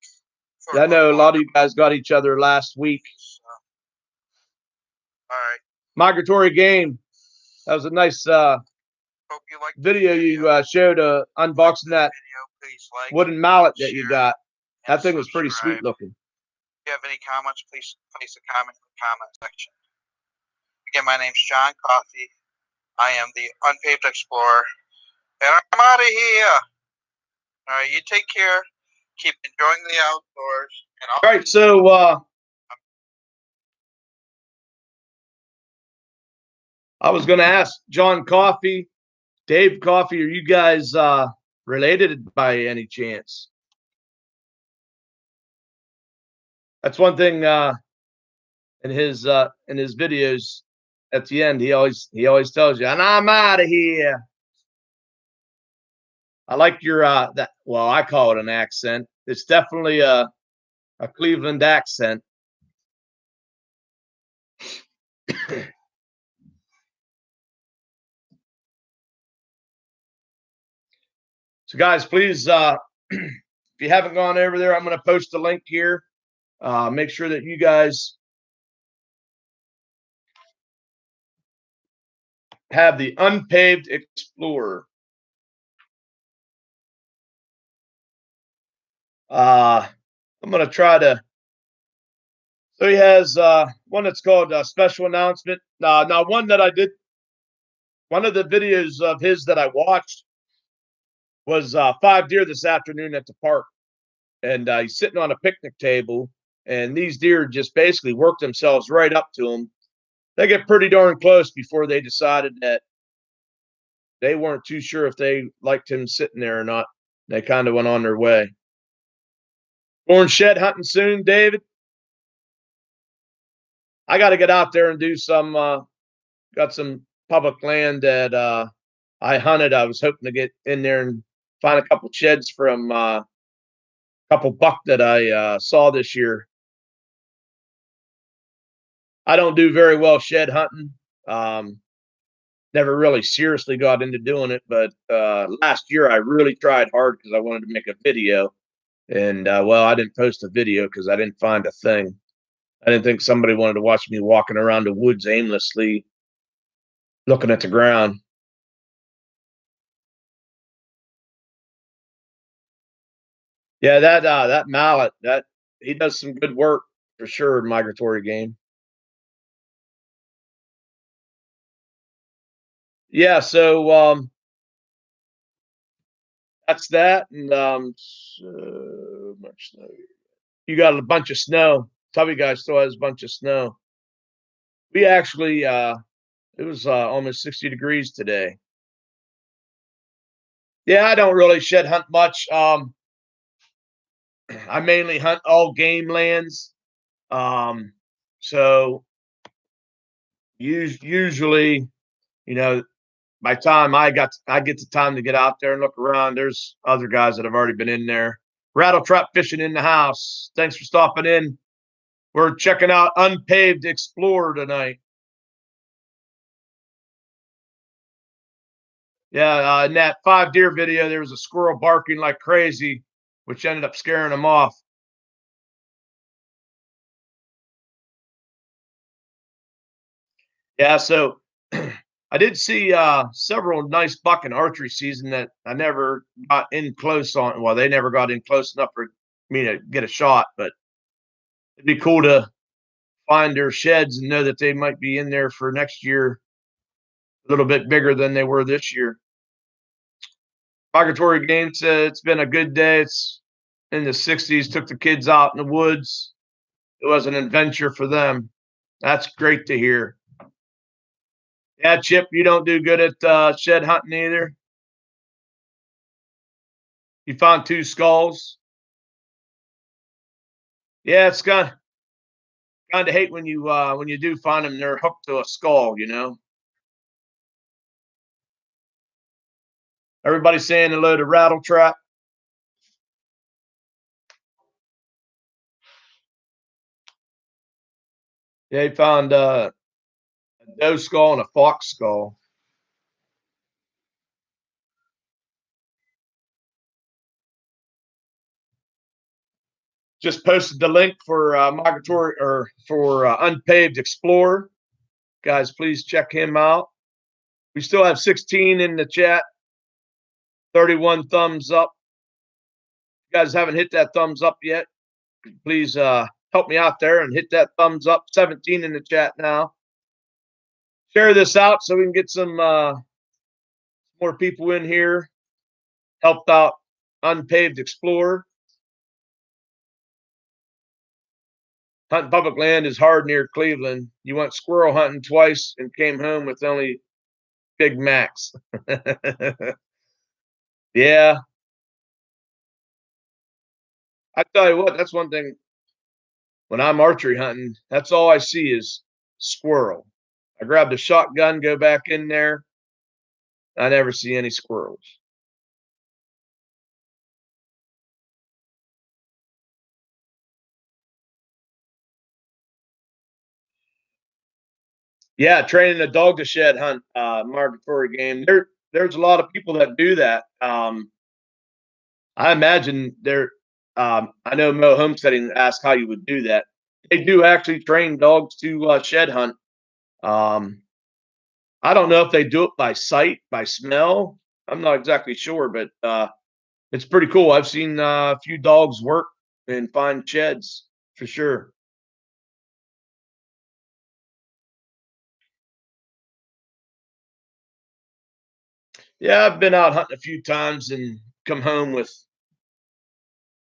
Yeah, I know a lot of you guys got each other last week. So, all right. Migratory game. That was a nice video you showed unboxing that wooden mallet that you got. That thing was pretty sweet looking. If you have any comments, please place a comment in the comment section. Again, my name's John Coffey. I am the Unpaved Explorer. And I'm out of here. All right, you take care. Keep enjoying the outdoors. And all right, so I was going to ask John Coffey, Dave Coffey, are you guys related by any chance? That's one thing in his videos at the end. He always tells you, and I'm out of here. I like your that. Well, I call it an accent. It's definitely a Cleveland accent. So, guys, please, if you haven't gone over there, I'm going to post a link here. Make sure that you guys have the Unpaved Explorer. I'm going to try to. So he has one that's called Special Announcement. Now, one that I did, one of the videos of his that I watched was 5 deer this afternoon at the park. And he's sitting on a picnic table, and these deer just basically work themselves right up to him. They get pretty darn close before they decided that they weren't too sure if they liked him sitting there or not. They kind of went on their way. Going shed hunting soon, David. I got to get out there and do some. Got some public land that I hunted. I was hoping to get in there and find a couple sheds from a couple buck that I saw this year. I don't do very well shed hunting. Um, Never really seriously got into doing it, but last year I really tried hard because I wanted to make a video. And well, I didn't post a video because I didn't find a thing. I didn't think somebody wanted to watch me walking around the woods aimlessly, looking at the ground. Yeah, that mallet, that he does some good work for sure in migratory game. Yeah, so that's that, and so much snow. You got a bunch of snow. Tubby guy still has a bunch of snow. We actually it was almost 60 degrees today. Yeah, I don't really shed hunt much. I mainly hunt all game lands. Um, so usually, you know, by the time I get the time to get out there and look around, there's other guys that have already been in there. Rattle trap fishing in the house. Thanks for stopping in. We're checking out Unpaved Explorer tonight. Yeah, in that 5 deer video, there was a squirrel barking like crazy, which ended up scaring him off. Yeah, so I did see several nice buck in archery season that I never got in close on. Well, they never got in close enough for me to get a shot, but it'd be cool to find their sheds and know that they might be in there for next year a little bit bigger than they were this year. Migratory game said it's been a good day. It's in the 60s, took the kids out in the woods. It was an adventure for them. That's great to hear. Yeah, Chip, you don't do good at shed hunting either. You found 2 skulls. Yeah, it's kind of hate when you do find them. They're hooked to a skull. Everybody's saying hello to Rattle Trap. Yeah, he found a doe skull and a fox skull. Just posted the link for migratory or for Unpaved Explorer. Guys, please check him out. We still have 16 in the chat. 31 thumbs up. If you guys haven't hit that thumbs up yet, please help me out there and hit that thumbs up. 17 in the chat now. Share this out so we can get some more people in here. Helped out Unpaved Explorer. Hunting public land is hard near Cleveland. You went squirrel hunting twice and came home with only Big Macs. Yeah, I tell you what, that's one thing. When I'm archery hunting, that's all I see is squirrel. I grab the shotgun, go back in there. I never see any squirrels. Yeah, training a dog to shed hunt, migratory game. There's a lot of people that do that. I imagine there. I know Mo Homesteading asked how you would do that. They do actually train dogs to shed hunt. Um, I don't know if they do it by sight, by smell. I'm not exactly sure, but it's pretty cool. I've seen a few dogs work and find sheds for sure. Yeah, I've been out hunting a few times and come home with.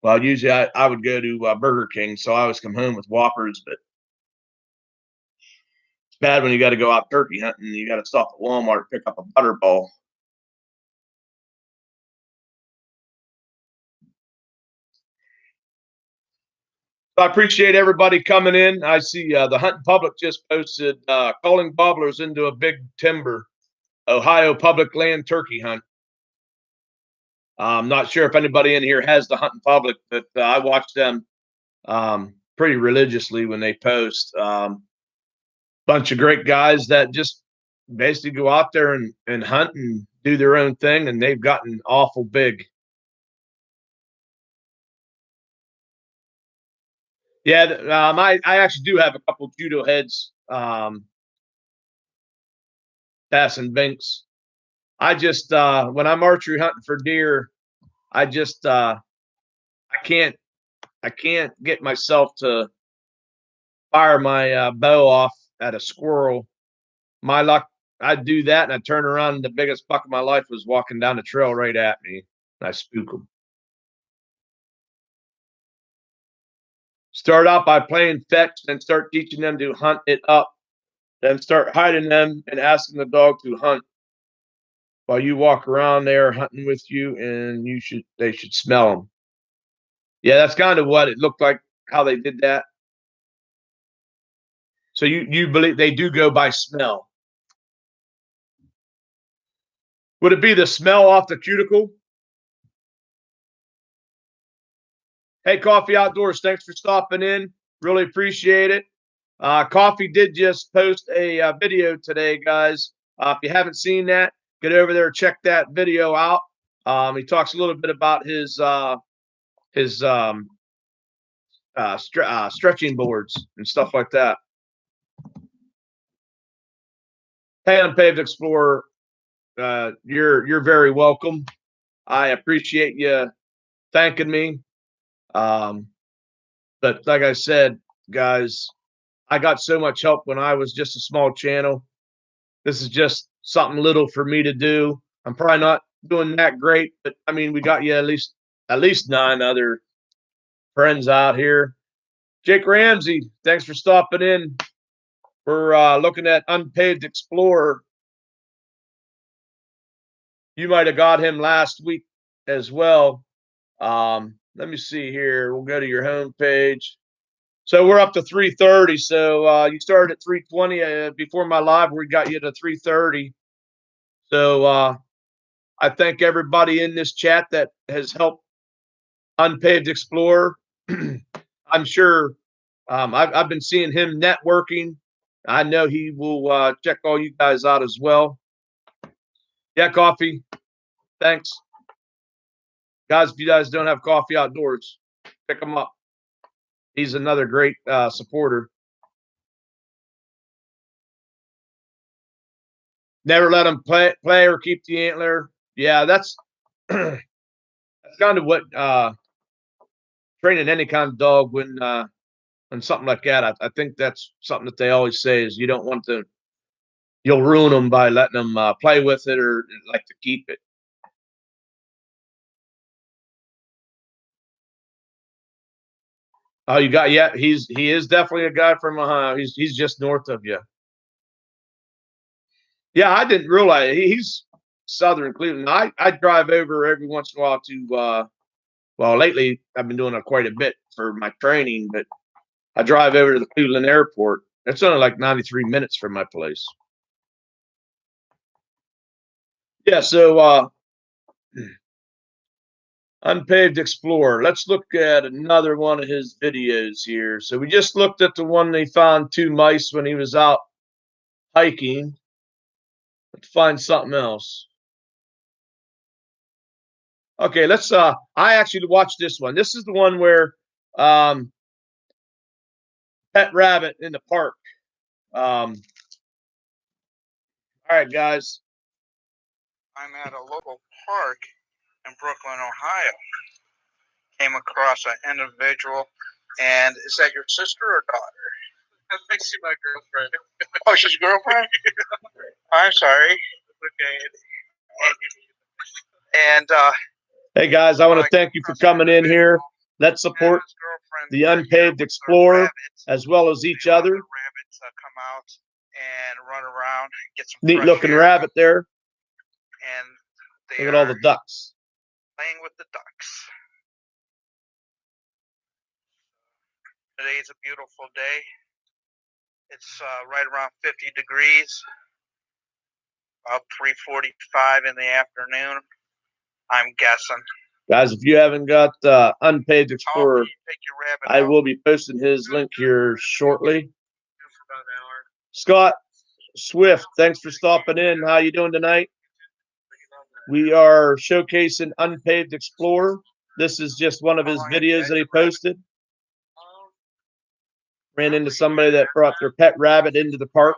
Well, usually I would go to Burger King, so I always come home with Whoppers. But it's bad when you got to go out turkey hunting. And you got to stop at Walmart and pick up a butterball. I appreciate everybody coming in. I see the hunting public just posted calling bobblers into a big timber Ohio public land turkey hunt. I'm not sure if anybody in here has the hunting public, but I watch them pretty religiously when they post. Bunch of great guys that just basically go out there and hunt and do their own thing, and they've gotten awful big. Yeah, I actually do have a couple judo heads, bass and binks. I just when I'm archery hunting for deer, I just I can't I can't get myself to fire my bow off at a squirrel. My luck, I'd do that, and I turn around, and the biggest buck of my life was walking down the trail right at me. And I spook them. Start out by playing fetch, then start teaching them to hunt it up. Then start hiding them and asking the dog to hunt while you walk around there hunting with you, and they should smell them. Yeah, that's kind of what it looked like how they did that. So you believe they do go by smell? Would it be the smell off the cuticle? Hey, Coffee Outdoors, thanks for stopping in. Really appreciate it. Coffee did just post a video today, guys. If you haven't seen that, get over there, check that video out. He talks a little bit about his stretching boards and stuff like that. Hey, Unpaved Explorer, you're very welcome. I appreciate you thanking me. Um, but like I said, guys, I got so much help when I was just a small channel. This is just something little for me to do. I'm probably not doing that great, but I mean, we got you at least 9 other friends out here. Jake Ramsey, thanks for stopping in. We're looking at Unpaved Explorer. You might have got him last week as well. Let me see here. We'll go to your home page. So we're up to 330. So you started at 320 before my live. We got you to 330. So I thank everybody in this chat that has helped Unpaved Explorer. I'm sure I've been seeing him networking. I know he will check all you guys out as well. Yeah, Coffee. Thanks. Guys, if you guys don't have Coffee Outdoors, pick him up. He's another great supporter. Never let him play or keep the antler. Yeah, that's that's kind of what training any kind of dog when something like that. I think that's something that they always say is you don't want to. You'll ruin them by letting them play with it or like to keep it. Oh, you got yeah. He is definitely a guy from Ohio. He's just north of you. Yeah, I didn't realize he's southern Cleveland. I drive over every once in a while to well, lately I've been doing it quite a bit for my training, but I drive over to the Cleveland airport. It's only like 93 minutes from my place. Yeah, so Unpaved Explorer. Let's look at another one of his videos here. So we just looked at the one they found 2 mice when he was out hiking. Let's find something else. Okay, let's I actually watched this one. This is the one where pet rabbit in the park. All right, guys. I'm at a local park in Brooklyn, Ohio. Came across an individual, and is that your sister or daughter? That's actually my girlfriend. Oh, she's your girlfriend? I'm sorry. Okay. And hey guys, I want to thank you for coming in here. Let's support the Unpaved Explorer as well as each other. Rabbits come out and run around, get some neat looking rabbit there. And they look at all the ducks. Playing with the ducks. Today is a beautiful day. It's right around 50 degrees. About 3:45 in the afternoon, I'm guessing. Guys, if you haven't got Unpaved Explorer, I will be posting his link here shortly. Scott Swift, thanks for stopping in. How you doing tonight? We are showcasing Unpaved Explorer. This is just one of his videos that he posted. Ran into somebody that brought their pet rabbit into the park.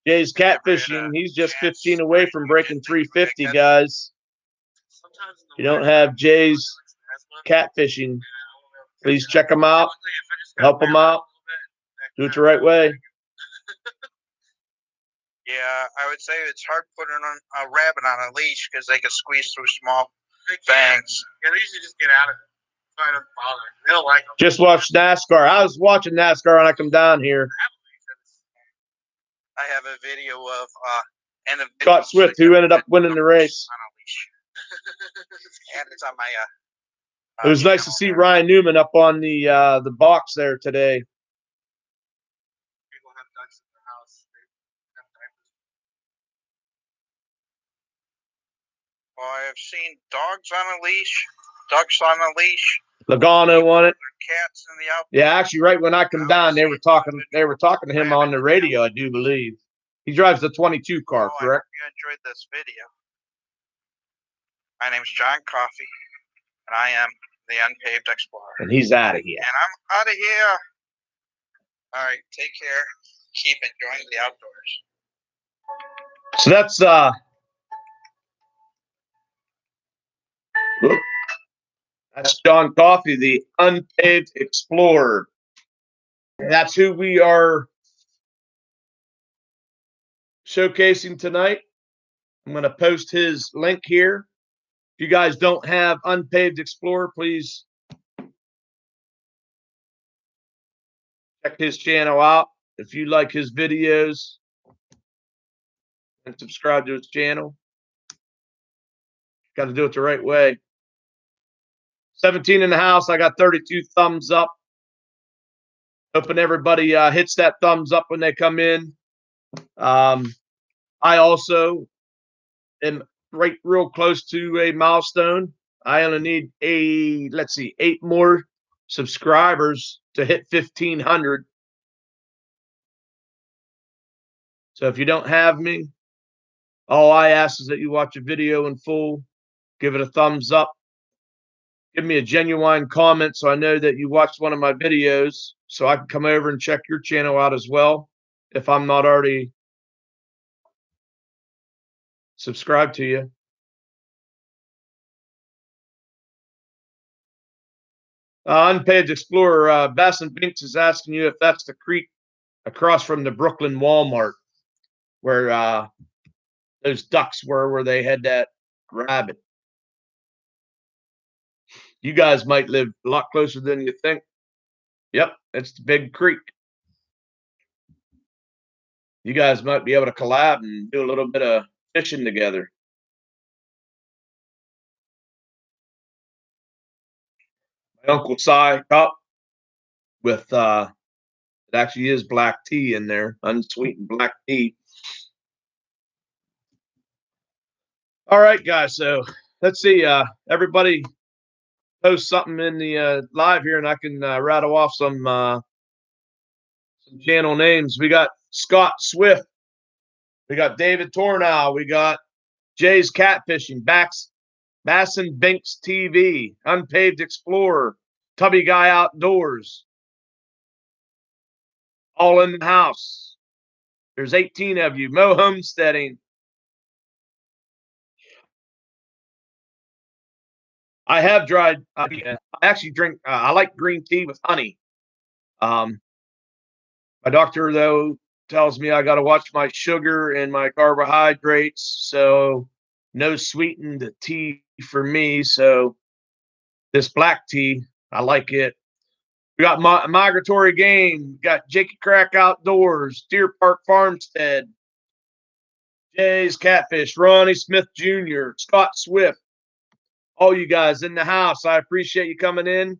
Jay's catfishing. He's just 15 away from breaking 350, guys. If you don't have Jay's catfishing, please check him out. Help him out. Do it the right way. Yeah, I would say it's hard putting a rabbit on a leash because they can squeeze through small fangs. Yeah, they usually just get out of it. They don't like them. Just watch NASCAR. I was watching NASCAR when I come down here. I have a video of Scott Swift, who ended up winning the race. On a leash. And it's on my it was nice to see Ryan Newman up on the box there today. People have ducks in their house. They have diapers. Well, I have seen dogs on a leash, ducks on a leash. Logano won it. Cats in the outdoors. Yeah, actually, right when I come down, they were talking to him on the radio, I do believe. He drives the 22 car, correct? I hope you enjoyed this video. My name's John Coffey, and I am the Unpaved Explorer. And he's out of here. And I'm out of here. All right, take care. Keep enjoying the outdoors. So that's John Coffey, the Unpaved Explorer. That's who we are showcasing tonight. I'm going to post his link here. If you guys don't have Unpaved Explorer, please check his channel out. If you like his videos, and subscribe to his channel. Got to do it the right way. 17 in the house. I got 32 thumbs up. Hoping everybody hits that thumbs up when they come in. I also am right real close to a milestone. I only need 8 more subscribers to hit 1,500. So if you don't have me, all I ask is that you watch a video in full, give it a thumbs up, give me a genuine comment so I know that you watched one of my videos so I can come over and check your channel out as well if I'm not already subscribed to you. Unpaved Explorer, Bass and Binks is asking you if that's the creek across from the Brooklyn Walmart where those ducks were, where they had that rabbit. You guys might live a lot closer than you think. Yep, it's the big creek. You guys might be able to collab and do a little bit of fishing together. My Uncle Si cup with it actually is black tea in there, unsweetened black tea. All right, guys. So let's see. Everybody post something in the live here, and I can rattle off some Some channel names. We got Scott Swift. We got David Tornow. We got Jay's Catfishing. Bass and Binks TV. Unpaved Explorer. Tubby Guy Outdoors. All in the house. There's 18 of you. Mo Homesteading. I have tried. I actually drink. I like green tea with honey. My doctor though tells me I got to watch my sugar and my carbohydrates, so no sweetened tea for me. So this black tea, I like it. We got Migratory Game. We got Jakey Crack Outdoors, Deer Park Farmstead, Jay's Catfish, Ronnie Smith Jr., Scott Swift. All you guys in the house, I appreciate you coming in.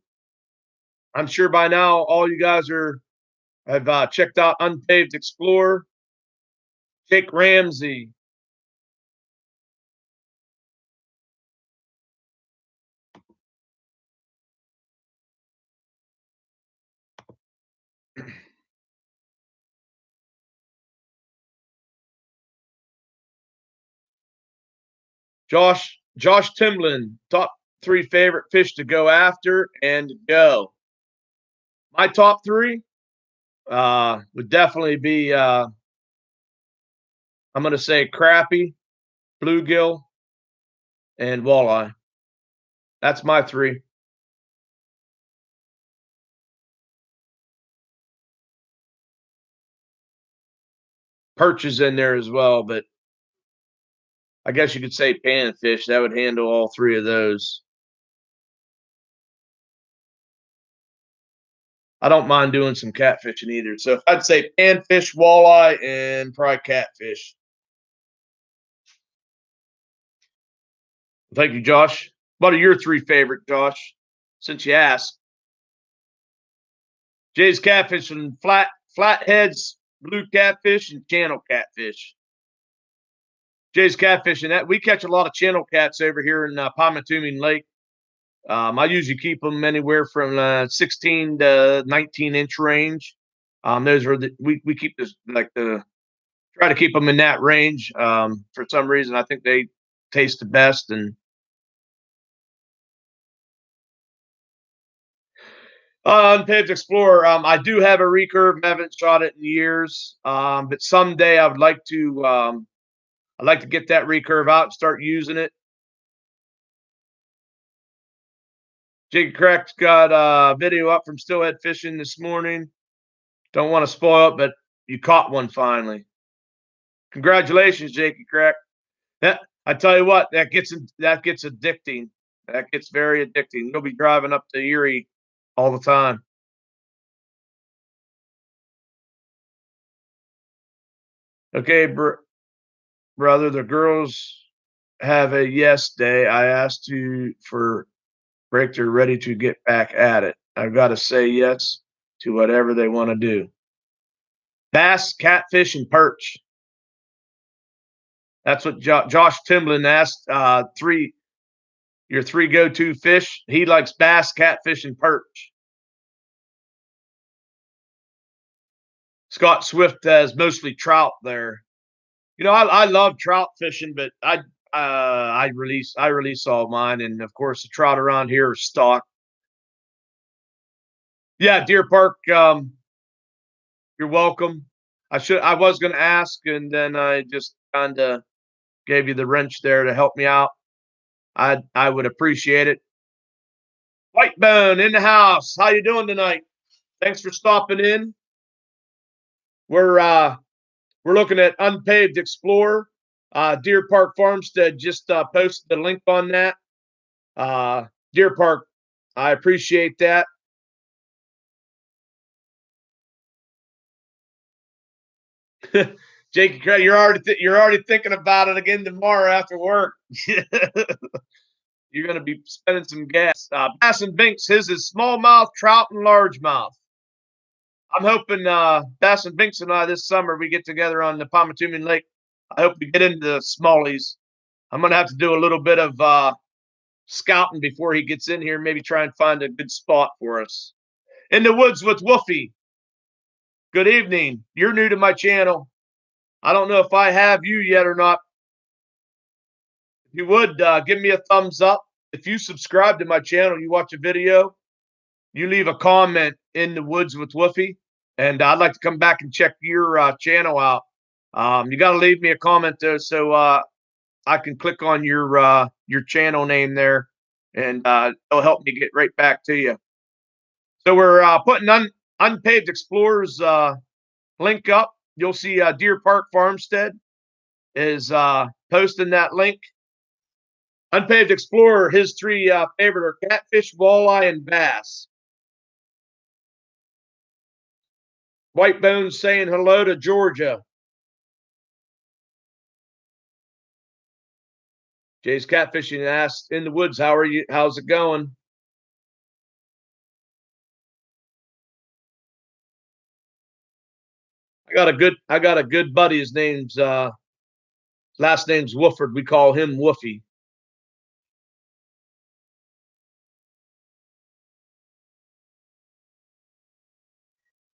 I'm sure by now all you guys have checked out Unpaved Explorer. Jake Ramsey. Josh Timlin, top 3 favorite fish to go after and go. My top 3 would definitely be I'm going to say crappie, bluegill, and walleye. That's my 3. Perch is in there as well, but I guess you could say panfish. That would handle all 3 of those. I don't mind doing some catfishing either. So I'd say panfish, walleye, and probably catfish. Thank you, Josh. What are your 3 favorite, Josh? Since you asked. Jay's Catfish and flatheads, blue catfish, and channel catfish. Jay's Catfish, and that we catch a lot of channel cats over here in Palmatuming Lake. I usually keep them anywhere from 16 to 19-inch range. Those are we keep this try to keep them in that range. For some reason, I think they taste the best. And Unpaved Explorer, I do have a recurve. Haven't shot it in years, but someday I would like to. I'd like to get that recurve out and start using it. Jake Crack's got a video up from Stillhead Fishing this morning. Don't want to spoil it, but you caught one finally. Congratulations, Jakey Crack. I tell you what, that gets addicting. That gets very addicting. You'll be driving up to Erie all the time. Okay, brother, the girls have a yes day. I asked you for break. They're ready to get back at it. I've got to say yes to whatever they want to do. Bass, catfish, and perch. That's what Josh Timlin asked. Your 3 go-to fish. He likes bass, catfish, and perch. Scott Swift has mostly trout there. You know, I love trout fishing, but I release all mine, and of course the trout around here are stocked. Yeah, Deer Park. You're welcome. I was going to ask, and then I just kind of gave you the wrench there to help me out. I would appreciate it. Whitebone in the house. How you doing tonight? Thanks for stopping in. We're looking at Unpaved Explorer. Deer Park Farmstead just posted the link on that. Deer Park, I appreciate that. Jake, you're already thinking about it again tomorrow after work. You're going to be spending some gas. Bass and Binks, his is smallmouth, trout, and largemouth. I'm hoping Bass and Binks and I this summer we get together on the Palmatuming Lake. I hope we get into the smallies. I'm going to have to do a little bit of scouting before he gets in here. Maybe try and find a good spot for us. In the woods with Woofy. Good evening. You're new to my channel. I don't know if I have you yet or not. If you would, give me a thumbs up. If you subscribe to my channel, you watch a video, you leave a comment in the woods with Woofy, and I'd like to come back and check your channel out. You got to leave me a comment there so I can click on your channel name there, and it'll help me get right back to you. So we're putting Unpaved Explorers link up. You'll see Deer Park Farmstead is posting that link. Unpaved Explorer, his three favorite are catfish, walleye, and bass. White Bones saying hello to Georgia. Jay's catfishing asked in the woods, how are you? How's it going? I got a good buddy. His name's last name's Wooford. We call him Woofy.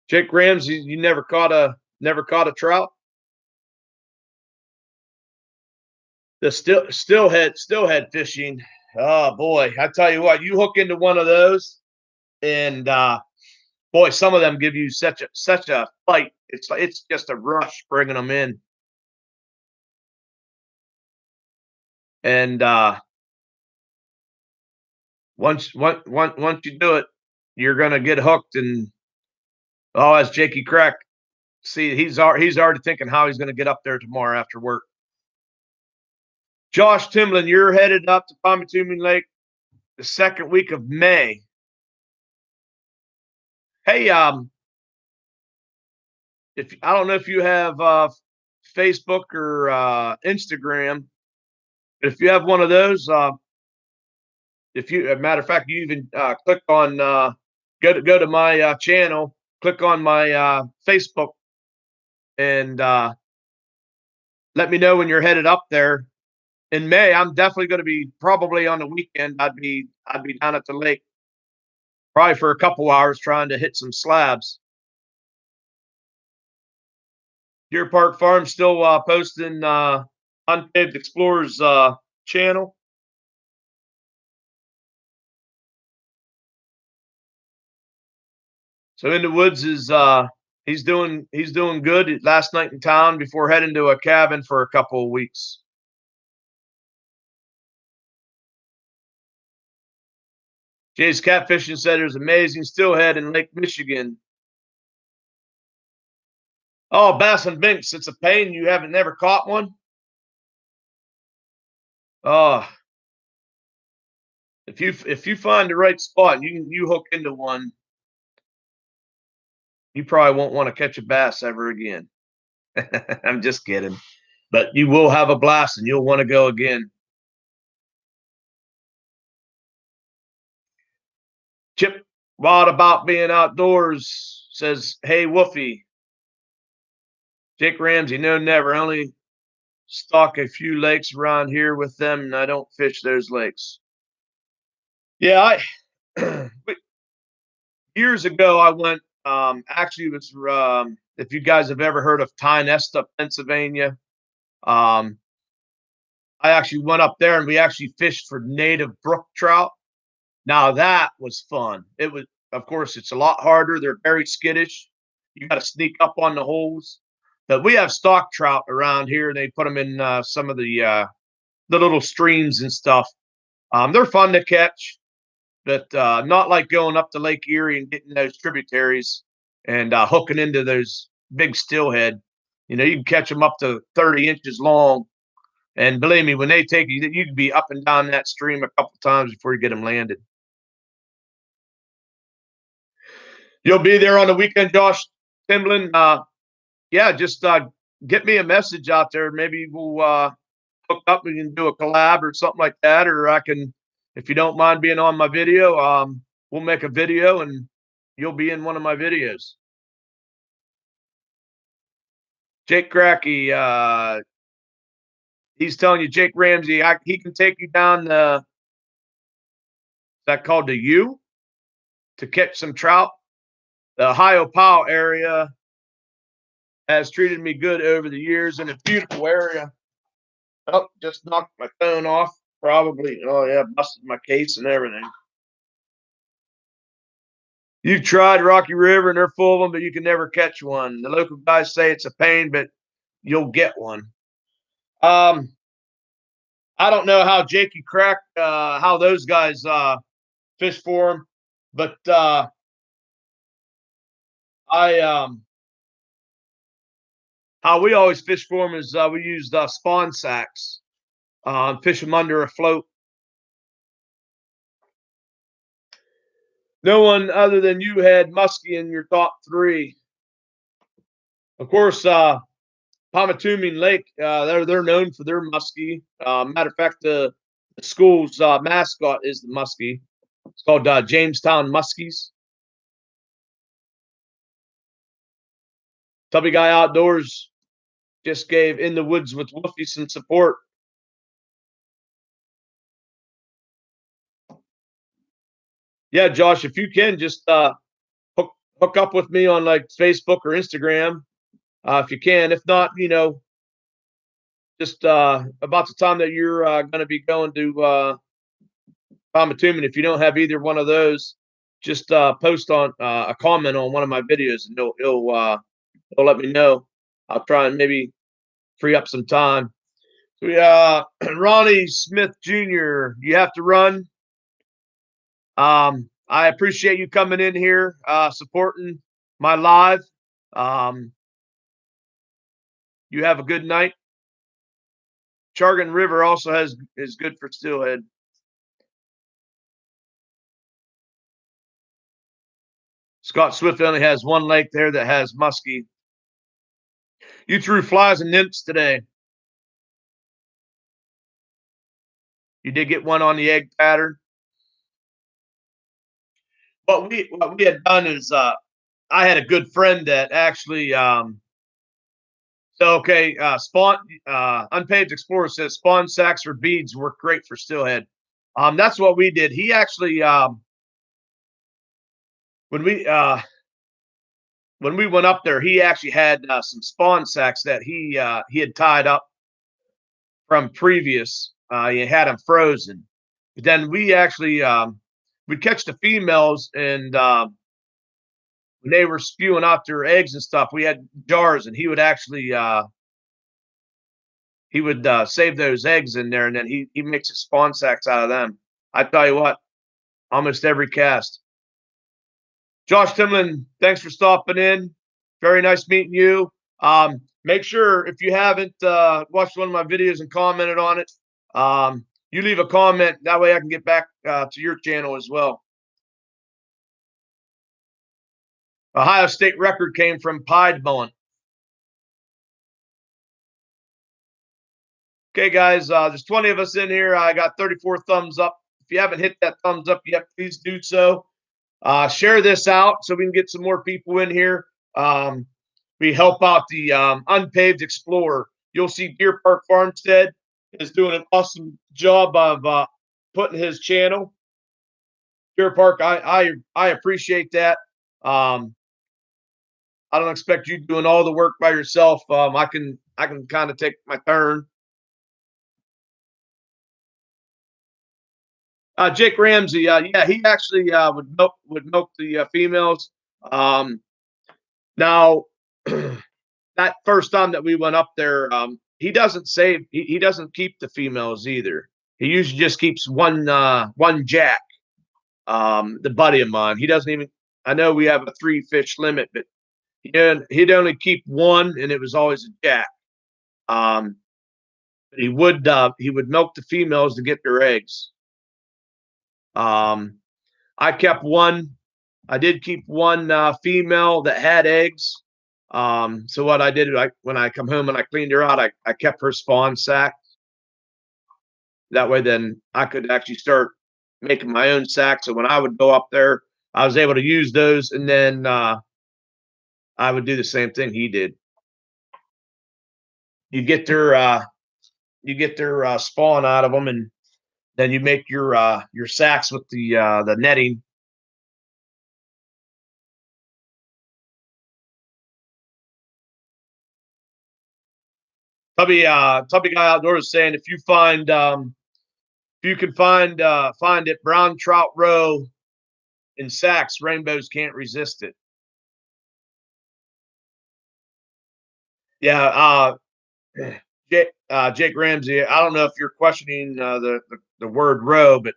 Jake Ramsey, you never caught a trout? The stillhead fishing. Oh boy, I tell you what, you hook into one of those, and boy, some of them give you such a fight. It's just a rush bringing them in, and once you do it, you're gonna get hooked. And oh, as Jakey Crack, see, he's already thinking how he's gonna get up there tomorrow after work. Josh Timlin, you're headed up to Pomatumin Lake the second week of May. Hey, if I don't know if you have Facebook or Instagram, but if you have one of those, if you, as a matter of fact, you even click on go to my channel, click on my Facebook, and let me know when you're headed up there in May. I'm definitely going to be probably on the weekend. I'd be down at the lake probably for a couple hours trying to hit some slabs. Deer Park Farm still posting Unpaved Explorers channel. So in the woods is he's doing good. Last night in town before heading to a cabin for a couple of weeks. Jay's Catfishing said there's amazing stillhead in Lake Michigan. Oh, bass and binks, it's a pain. You haven't never caught one? Oh, if you find the right spot and you hook into one, you probably won't want to catch a bass ever again. I'm just kidding. But you will have a blast and you'll want to go again. Chip Wild about being outdoors says, hey, Woofy. Jake Ramsey, no, never. Only stock a few lakes around here with them, and I don't fish those lakes. Yeah, I years ago I went. Actually, it was if you guys have ever heard of Tynesta, Pennsylvania. I actually went up there and we actually fished for native brook trout. Now that was fun. It was, of course, it's a lot harder. They're very skittish. You got to sneak up on the holes. But we have stock trout around here. They put them in some of the little streams and stuff. They're fun to catch, but not like going up to Lake Erie and getting those tributaries and hooking into those big stillhead. You know, you can catch them up to 30 inches long. And believe me, when they take you, you can be up and down that stream a couple times before you get them landed. You'll be there on the weekend, Josh Timlin. Yeah, just get me a message out there. Maybe we'll hook up. We can do a collab or something like that. Or I can, if you don't mind being on my video, we'll make a video and you'll be in one of my videos. Jake Cracky, he's telling you, Jake Ramsey, he can take you down the, is that called the U, to catch some trout. The Ohio Powell area has treated me good over the years in a beautiful area. Oh, just knocked my phone off. Probably. Oh yeah, busted my case and everything. You've tried Rocky River and they're full of them, but you can never catch one. The local guys say it's a pain, but you'll get one. I don't know how Jakey Crack, how those guys fish for them, but I how we always fish for them is we used spawn sacks, fish them under a float. No one other than you had muskie in your top three. Of course, Pomatumin Lake, they're known for their muskie. Matter of fact, the school's mascot is the muskie. It's called Jamestown Muskies. Tubby Guy Outdoors just gave In the Woods with Wolfie some support. Yeah, Josh, if you can just hook up with me on like Facebook or Instagram, if you can. If not, just about the time that you're going to be going to Pomatumin, if you don't have either one of those, just post on a comment on one of my videos, and it'll let me know. I'll try and maybe free up some time. We Ronnie Smith Jr., you have to run. I appreciate you coming in here, supporting my live. You have a good night. Chargan River also is good for steelhead. Scott Swift only has one lake there that has muskie. You threw flies and nymphs today. You did get one on the egg pattern. What we had done is I had a good friend that actually spawn Unpaved Explorer says spawn sacks or beads work great for steelhead. That's what we did. He actually when we went up there, he actually had some spawn sacks that he had tied up from previous. He had them frozen. But then we actually we'd catch the females, and when they were spewing out their eggs and stuff, we had jars, and he would actually save those eggs in there, and then he makes his spawn sacks out of them. I tell you what, almost every cast. Josh Timlin, thanks for stopping in. Very nice meeting you. Make sure if you haven't watched one of my videos and commented on it, you leave a comment. That way I can get back to your channel as well. Ohio State record came from Piedmont. Okay, guys, there's 20 of us in here. I got 34 thumbs up. If you haven't hit that thumbs up yet, please do so. Share this out so we can get some more people in here. We help out the Unpaved Explorer. You'll see Deer Park Farmstead is doing an awesome job of putting his channel. Deer Park, I appreciate that. I don't expect you doing all the work by yourself. I can kind of take my turn. Jake Ramsey, yeah, he actually would milk the females. Now, that first time that we went up there, he doesn't save. He doesn't keep the females either. He usually just keeps one jack. The buddy of mine, he doesn't even. I know we have a 3 fish limit, but he'd only keep one, and it was always a jack. He would milk the females to get their eggs. I kept one. I did keep one female that had eggs. So what I did, when I come home and I cleaned her out, I kept her spawn sack. That way, then I could actually start making my own sack. So when I would go up there, I was able to use those, and then I would do the same thing he did. You get their spawn out of them, and then you make your sacks with the netting. Tubby Guy Outdoors is saying if you find if you can find it brown trout roe in sacks, rainbows can't resist it. Yeah, Jake Ramsey. I don't know if you're questioning the word roe, but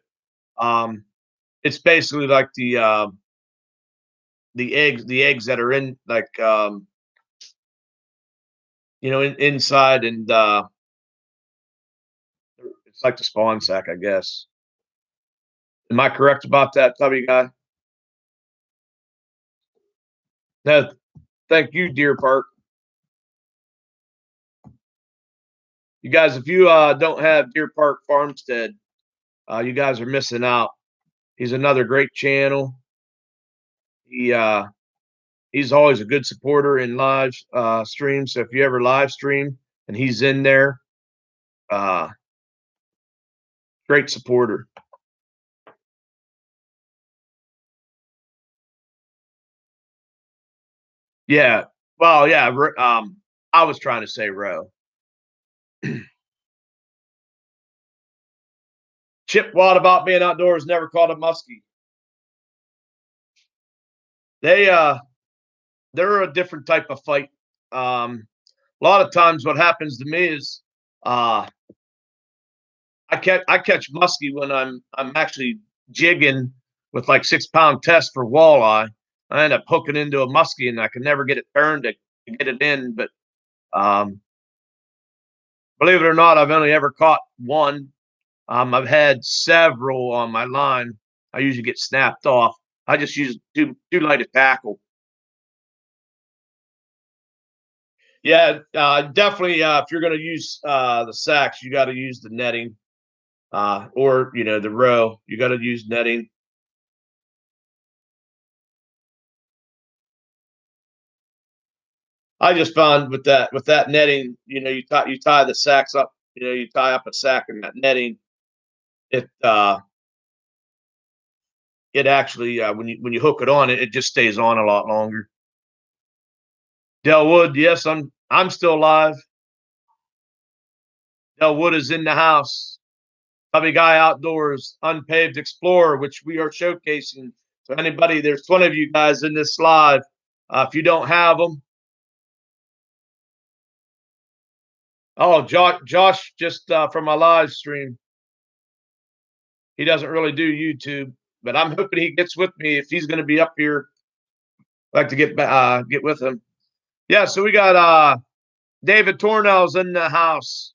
um, it's basically like the eggs that are in like inside, and it's like the spawn sack, I guess. Am I correct about that, Tubby Guy? No, thank you, Deer Park. You guys, if you don't have Deer Park Farmstead, you guys are missing out. He's another great channel. He he's always a good supporter in live streams. So if you ever live stream and he's in there, uh, great supporter. Yeah. Well, yeah. I was trying to say row. Chip Watt about being outdoors never caught a muskie. They they're a different type of fight. A lot of times, what happens to me is uh, I catch muskie when I'm actually jigging with like 6 pound test for walleye. I end up hooking into a muskie and I can never get it turned to get it in. But um, believe it or not, I've only ever caught one. I've had several on my line. I usually get snapped off. I just use too light a tackle. Yeah, definitely. If you're going to use the sacks, you got to use the netting, or the row. You got to use netting. I just found with that netting, you tie the sacks up. You tie up a sack in that netting. It it actually when you hook it on, it just stays on a lot longer. Del Wood, yes, I'm still alive. Del Wood is in the house. Hubby Guy Outdoors, Unpaved Explorer, which we are showcasing. So anybody, there's 20 of you guys in this live. If you don't have them, oh, Josh just from my live stream. He doesn't really do YouTube, but I'm hoping he gets with me if he's going to be up here. I'd like to get with him. Yeah, so we got David Tornell's in the house.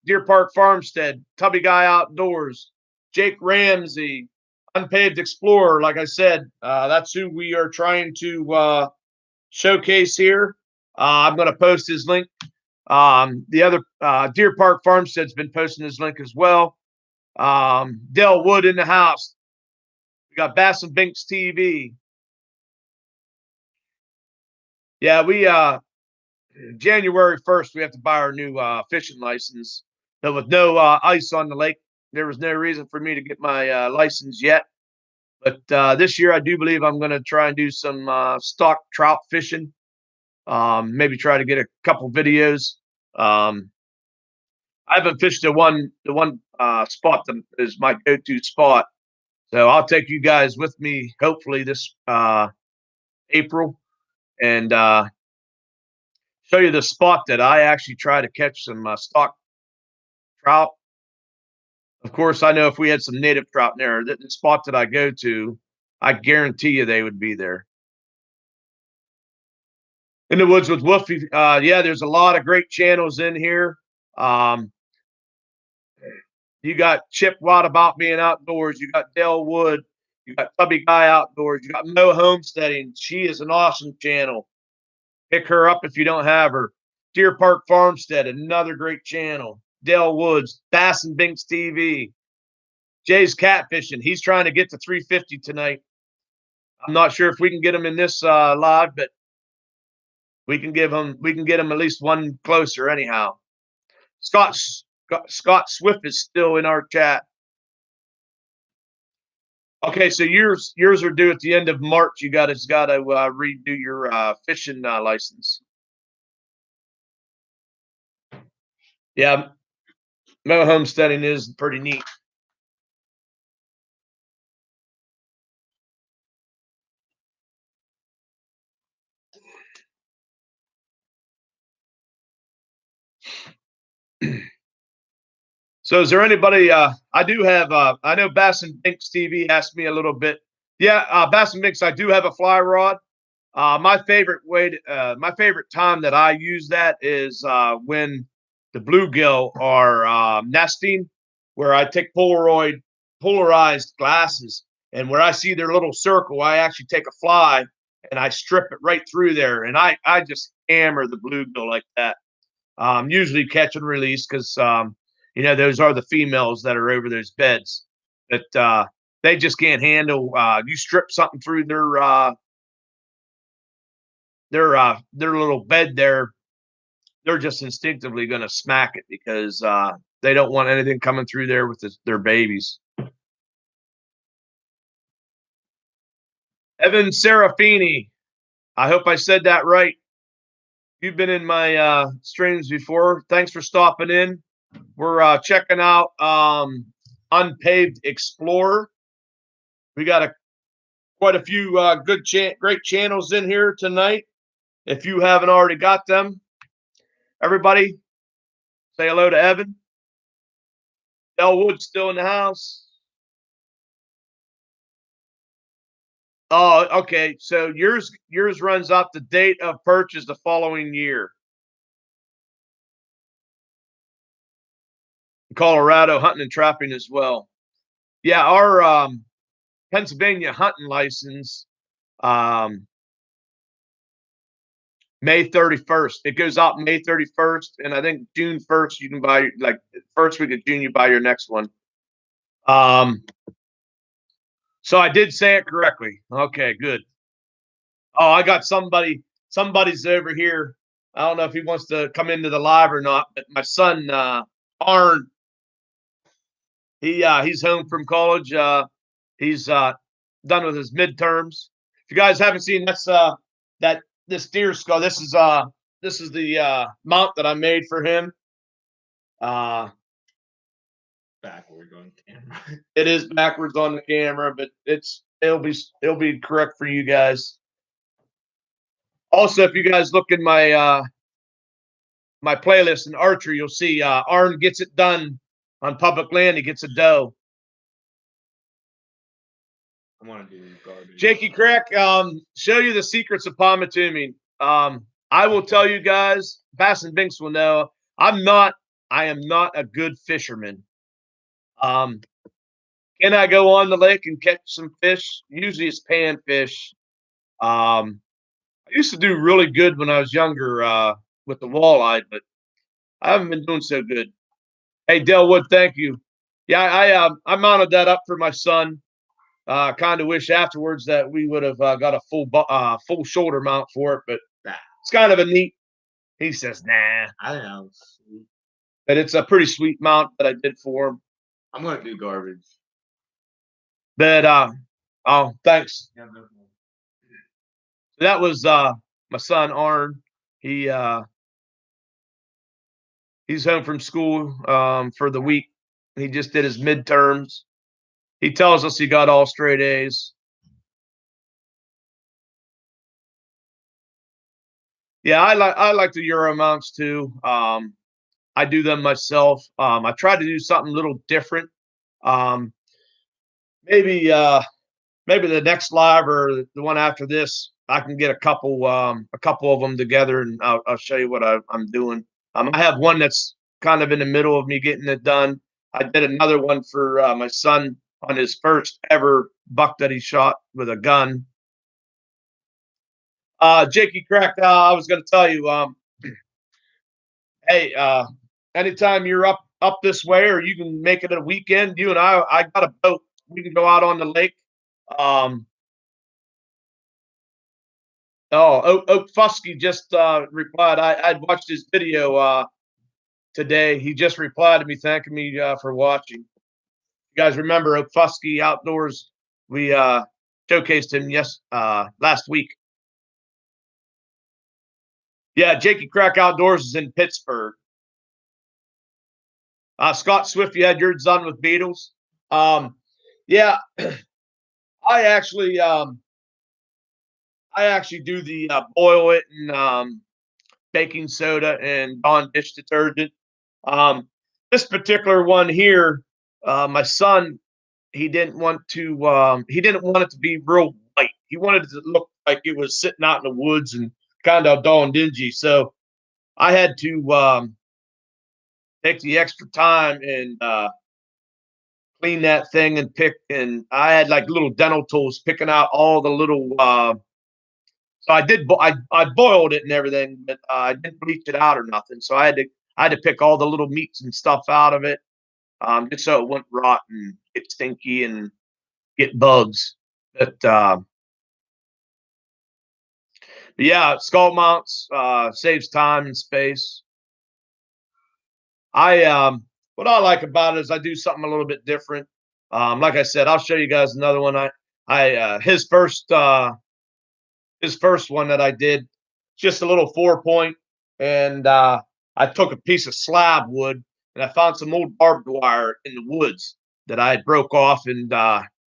Deer Park Farmstead, Tubby Guy Outdoors, Jake Ramsey, Unpaved Explorer. Like I said, that's who we are trying to showcase here. I'm going to post his link. The other Deer Park Farmstead's been posting his link as well. Del Wood in the house. We got Bass and Binks TV. Yeah, we January 1st we have to buy our new fishing license. But with no ice on the lake, there was no reason for me to get my license yet. But this year, I do believe I'm going to try and do some stock trout fishing. Maybe try to get a couple videos. I haven't fished the one spot that is my go-to spot. So I'll take you guys with me, hopefully this April, and show you the spot that I actually try to catch some stock trout. Of course, I know if we had some native trout in there, the spot that I go to, I guarantee you they would be there. In the woods with Wolfie, yeah, there's a lot of great channels in here. Um, you got Chip Watt about being outdoors. You got Dale Wood. You got Tubby Guy Outdoors. You got Mo Homesteading. She is an awesome channel. Pick her up if you don't have her. Deer Park Farmstead, another great channel. Dale Woods, Bass and Binks TV. Jay's catfishing. He's trying to get to 350 tonight. I'm not sure if we can get him in this live, but we can get him at least one closer anyhow. Scott Swift is still in our chat. Okay, so yours are due at the end of March. You guys got to redo your fishing license. Yeah, mow homesteading is pretty neat. So is there anybody I do have I know Bass and Binks TV asked me a little bit. Yeah, Bass and Binks, I do have a fly rod. My favorite time that I use that is when the bluegill are nesting, where I take polarized glasses, and where I see their little circle, I actually take a fly and I strip it right through there, and I just hammer the bluegill like that. Usually catch and release because those are the females that are over those beds, but they just can't handle. You strip something through their little bed there, they're just instinctively going to smack it because they don't want anything coming through there with their babies. Evan Serafini, I hope I said that right. You've been in my streams before. Thanks for stopping in. We're checking out Unpaved Explorer. We got quite a few great channels in here tonight. If you haven't already got them, everybody say hello to Evan. Elwood's still in the house. Oh, okay. So yours runs up the date of purchase the following year. Colorado hunting and trapping as well. Yeah, our Pennsylvania hunting license, um, May 31st. It goes out May 31st, and I think June 1st you can buy, like, first week of June you buy your next one. So I did say it correctly. Okay, good. Oh, I got somebody's over here. I don't know if he wants to come into the live or not, but my son Arn, he's home from college. He's done with his midterms. If you guys haven't seen this deer skull, this is the mount that I made for him. Backwards on camera. It is backwards on the camera, but it'll be correct for you guys. Also, if you guys look in my playlist in archery, you'll see Arn gets it done on public land. He gets a doe. I want to do garbage. Jakey Crack, show you the secrets of pommetuming. I will tell you guys, Bass and Binks will know, I am not a good fisherman. Can I go on the lake and catch some fish? Usually it's panfish. I used to do really good when I was younger with the walleye, but I haven't been doing so good. Hey, Delwood, thank you. Yeah, I mounted that up for my son. Kind of wish afterwards that we would have got a full shoulder mount for it, but it's kind of a neat. He says, "Nah." I know. But it's a pretty sweet mount that I did for him. I'm gonna do garbage. But oh, thanks. Yeah, no. That was my son Arn. He's home from school for the week. He just did his midterms. He tells us he got all straight A's. Yeah, I like the Euro mounts too. I do them myself. I try to do something a little different. Um, maybe the next live or the one after this, I can get a couple of them together, and I'll show you what I'm doing. I have one that's kind of in the middle of me getting it done. I did another one for my son on his first ever buck that he shot with a gun. Jakey Crack, I was going to tell you, hey, anytime you're up this way, or you can make it a weekend, you and I got a boat. We can go out on the lake. Oak Fusky just replied. I'd watched his video today. He just replied to me, thanking me for watching. You guys remember Oak Fusky Outdoors? We showcased him last week. Yeah, Jakey Crack Outdoors is in Pittsburgh. Scott Swift, you had yours done with beetles. Yeah, I actually um, I actually do the boil it in baking soda and Dawn dish detergent. Um, this particular one here, my son, he didn't want it to be real white. He wanted it to look like it was sitting out in the woods and kind of dull and dingy. So I had to take the extra time and clean that thing and pick. And I had like little dental tools picking out all the little. So I did. I boiled it and everything, but I didn't bleach it out or nothing. So I had to pick all the little meats and stuff out of it, just so it wouldn't rot and get stinky and get bugs. But yeah, skull mounts saves time and space. I What I like about it is I do something a little bit different. Like I said, I'll show you guys another one. I his first one that I did, just a little 4 point, and I took a piece of slab wood and I found some old barbed wire in the woods that I had broke off and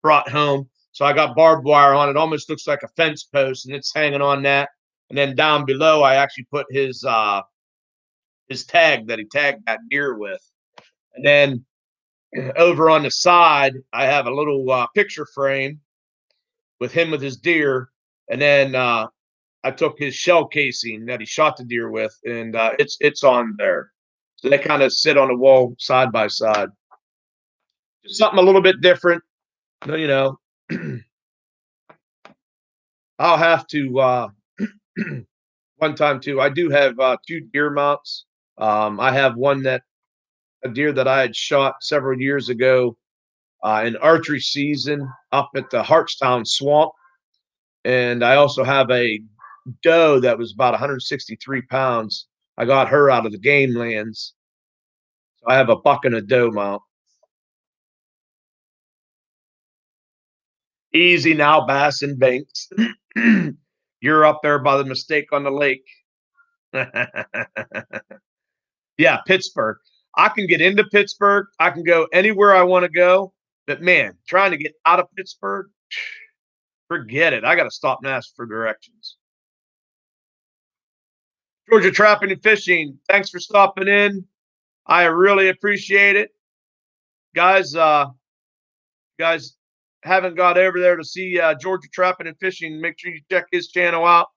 brought home. So I got barbed wire on it. Almost looks like a fence post, and it's hanging on that. And then down below, I actually put his tag that he tagged that deer with. And then over on the side, I have a little picture frame with him with his deer. And then I took his shell casing that he shot the deer with, and it's on there. So they kind of sit on the wall side by side. Just something a little bit different, you know. I'll have to one time too. I do have two deer mounts. I have one that a deer that I had shot several years ago in archery season up at the Hartstown Swamp, and I also have a doe that was about 163 pounds. I got her out of the game lands. So I have a buck and a doe mount. Easy now, Bass and Banks. You're up there by the mistake on the lake. Yeah, Pittsburgh. I can get into Pittsburgh. I can go anywhere I want to go. But man, trying to get out of Pittsburgh, forget it. I got to stop and ask for directions. Georgia Trapping and Fishing, thanks for stopping in. I really appreciate it. Guys haven't got over there to see Georgia Trapping and Fishing, make sure you check his channel out.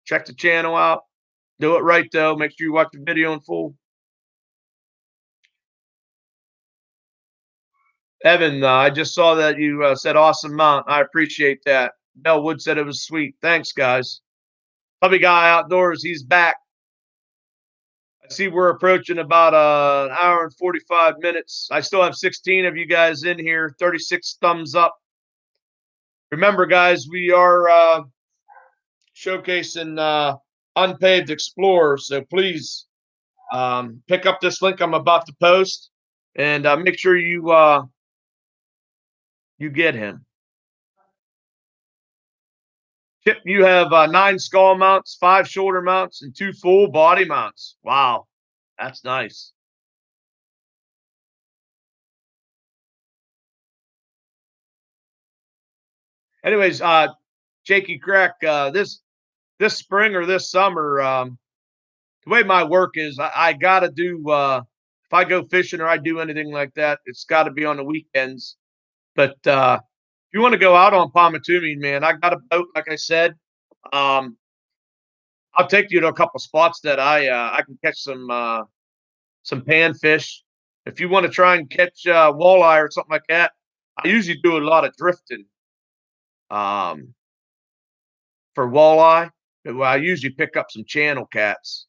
Check the channel out. Do it right, though. Make sure you watch the video in full. Evan, I just saw that you said awesome mount. I appreciate that. Bell Wood said it was sweet. Thanks, guys. Hubby Guy Outdoors, he's back. I see we're approaching about an hour and 45 minutes. I still have 16 of you guys in here, 36 thumbs up. Remember, guys, we are showcasing Unpaved Explorer, so please pick up this link I'm about to post and make sure you get him. Chip, you have 9 skull mounts, 5 shoulder mounts, and 2 full body mounts. Wow, that's nice. Anyways, Jakey Crack, this spring or this summer, the way my work is, I got to do if I go fishing or I do anything like that, it's got to be on the weekends. But if you want to go out on Palmatumi, man, I got a boat, like I said. I'll take you to a couple spots that I can catch some panfish. If you want to try and catch walleye or something like that, I usually do a lot of drifting for walleye. But I usually pick up some channel cats.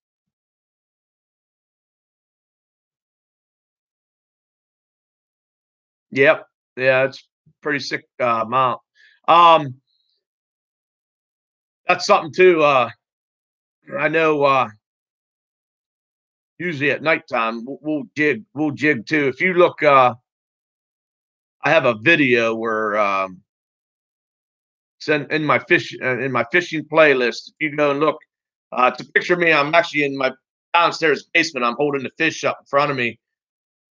Yep. Yeah, it's pretty sick mount. That's something too. I know usually at nighttime we'll jig too. If you look, I have a video where it's in my fishing playlist. If you go and look, it's a picture of me. I'm actually in my downstairs basement. I'm holding the fish up in front of me.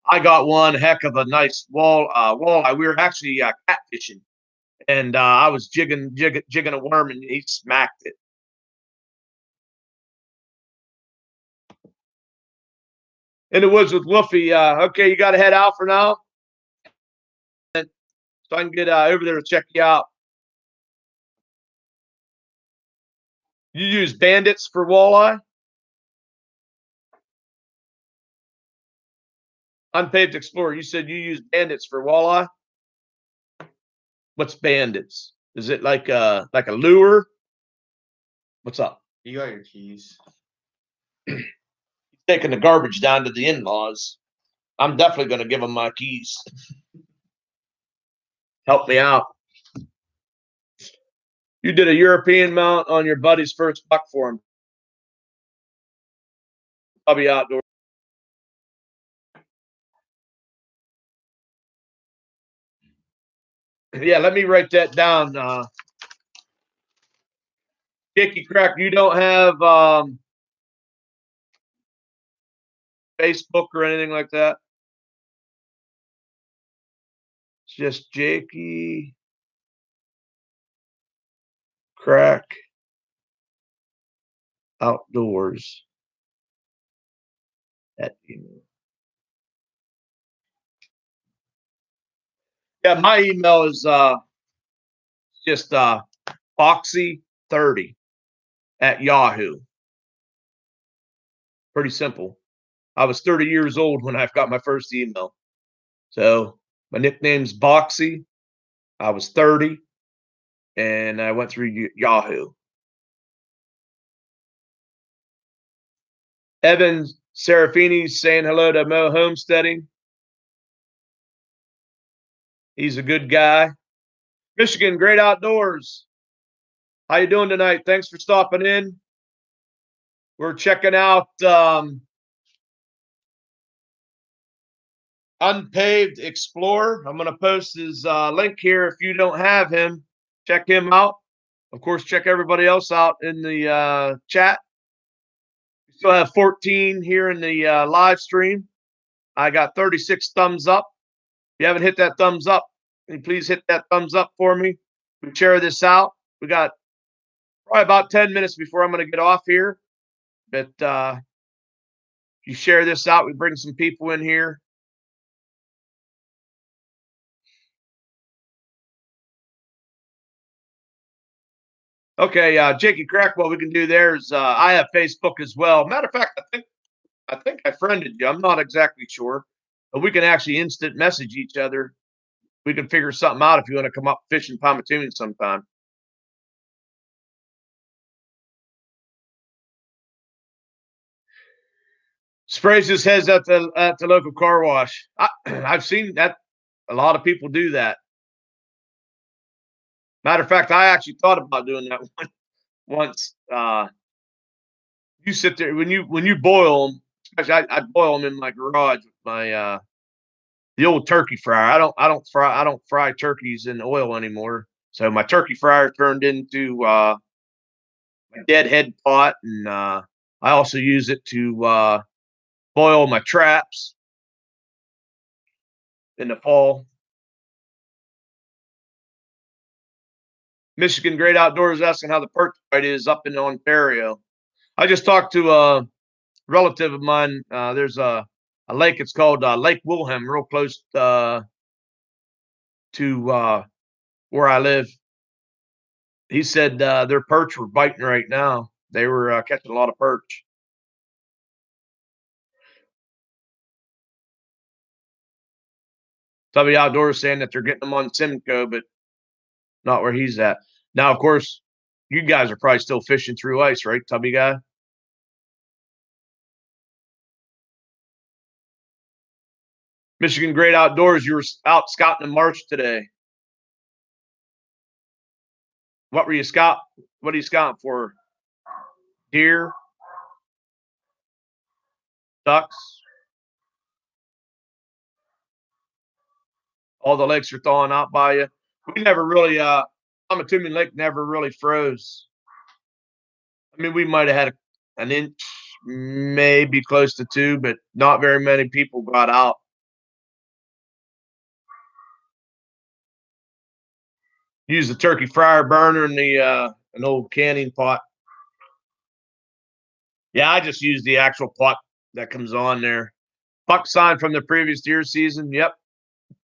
I got one heck of a nice walleye. We were actually catfishing, and I was jigging a worm, and he smacked it. In the woods with Wolfie. Okay, you got to head out for now, so I can get over there to check you out. You use bandits for walleye? Unpaved Explorer, you said you use bandits for walleye? What's bandits? Is it like a lure? What's up? You got your keys. Taking the garbage down to the in-laws. I'm definitely going to give them my keys. Help me out. You did a European mount on your buddy's first buck for him. I'll be outdoors. Yeah, let me write that down. Jakey Crack, you don't have Facebook or anything like that? It's just Jakey Crack Outdoors at email. Yeah, my email is just Foxy30 at Yahoo. Pretty simple. I was 30 years old when I got my first email. So my nickname's Boxy. I was 30 and I went through Yahoo. Evan Serafini saying hello to Mo Homesteading. He's a good guy. Michigan, great outdoors. How you doing tonight? Thanks for stopping in. We're checking out Unpaved Explorer. I'm going to post his link here. If you don't have him, check him out. Of course, check everybody else out in the chat. We still have 14 here in the live stream. I got 36 thumbs up. If you haven't hit that thumbs up, can you please hit that thumbs up for me? We share this out. We got probably about 10 minutes before I'm going to get off here. But if you share this out, we bring some people in here. Okay, Jakey Crack, what we can do there is I have Facebook as well. Matter of fact, I think I friended you. I'm not exactly sure, but we can actually instant message each other. We can figure something out if you want to come up fishing Pomatuning sometime. Sprays his heads at the local car wash. I've seen that. A lot of people do that. Matter of fact, I actually thought about doing that once. You sit there when you boil them. Especially, I boil them in my garage with my the old turkey fryer. I don't fry turkeys in oil anymore. So my turkey fryer turned into my dead head pot, and I also use it to boil my traps in the fall. Michigan Great Outdoors asking how the perch bite is up in Ontario. I just talked to a relative of mine. There's a lake. It's called Lake Wilhelm, real close to where I live. He said their perch were biting right now. They were catching a lot of perch. Tubby Outdoors saying that they're getting them on Simcoe, but not where he's at. Now, of course, you guys are probably still fishing through ice, right, Tubby guy? Michigan Great Outdoors, you were out scouting in March today. What were you scouting? What are you scouting for? Deer? Ducks? All the lakes are thawing out by you. We never really, Pomatuning Lake never really froze. I mean, we might have had an inch, maybe close to 2, but not very many people got out. Use the turkey fryer burner and an old canning pot. Yeah, I just use the actual pot that comes on there. Buck sign from the previous deer season. Yep.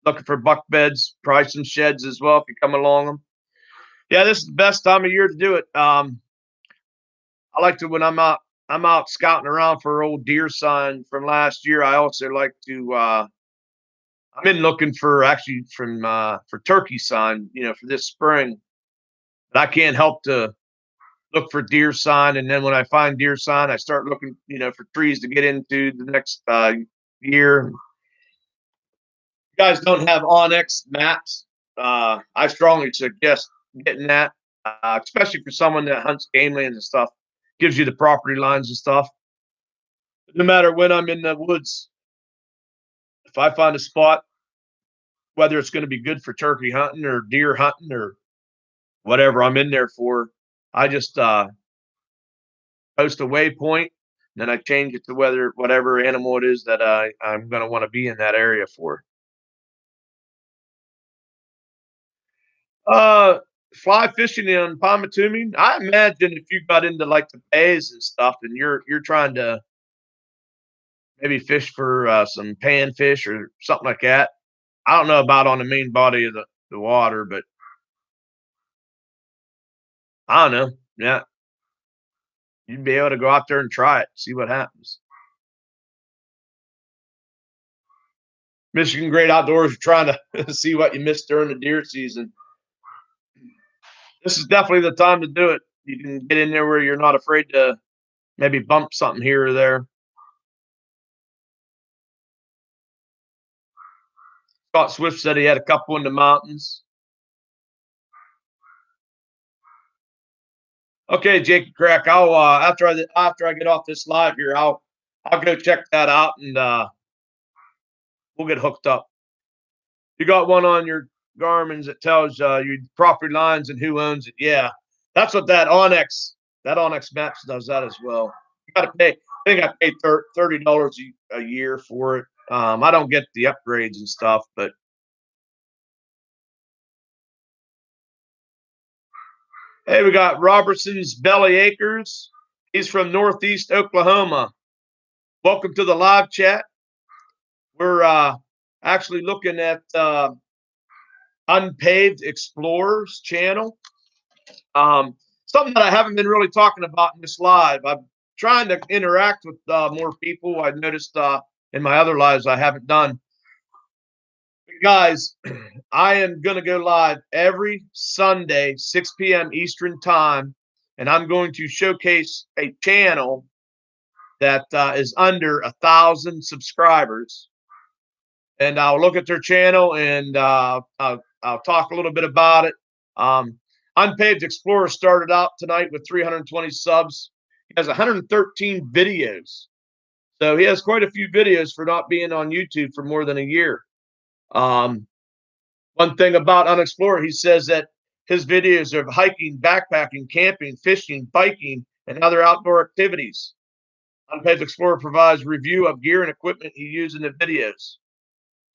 Looking for buck beds, probably some sheds as well if you come along them. Yeah, this is the best time of year to do it. I like to when I'm out scouting around for old deer sign from last year. I also like to I've been looking for actually for turkey sign, for this spring. But I can't help to look for deer sign, and then when I find deer sign, I start looking, for trees to get into the next year. You guys don't have Onyx maps. I strongly suggest getting that, especially for someone that hunts game lands and stuff. Gives you the property lines and stuff. No matter when I'm in the woods, if I find a spot, whether it's going to be good for turkey hunting or deer hunting or whatever I'm in there for, I just post a waypoint, then I change it to whatever animal it is that I'm going to want to be in that area for. Uh, Fly fishing in Palmatuming. I imagine if you got into like the bays and stuff, and you're trying to maybe fish for some panfish or something like that. I don't know about on the main body of the water, but I don't know. Yeah, you'd be able to go out there and try it, see what happens. Michigan Great Outdoors, you're trying to see what you missed during the deer season. This is definitely the time to do it. You can get in there where you're not afraid to maybe bump something here or there. Scott Swift said he had a couple in the mountains. Okay, Jake Crack. I'll after I get off this live here, I'll go check that out and we'll get hooked up. You got one on your Garmin's that tells you property lines and who owns it. Yeah, that's what that Onyx Maps does that as well. You got to pay. I think I paid $30 a year for it. I don't get the upgrades and stuff, but hey, we got Robertson's Belly Acres. He's from Northeast Oklahoma. Welcome to the live chat. We're actually looking at Unpaved Explorers channel. Something that I haven't been really talking about in this live. I'm trying to interact with more people. I've noticed in my other lives I haven't done. But guys, I am going to go live every Sunday, 6 p.m. Eastern time, and I'm going to showcase a channel that is under 1,000 subscribers. And I'll look at their channel and I'll talk a little bit about it. Unpaved Explorer started out tonight with 320 subs. He has 113 videos. So he has quite a few videos for not being on YouTube for more than a year. One thing about Unexplorer, he says that his videos are of hiking, backpacking, camping, fishing, biking, and other outdoor activities. Unpaved Explorer provides review of gear and equipment he used in the videos.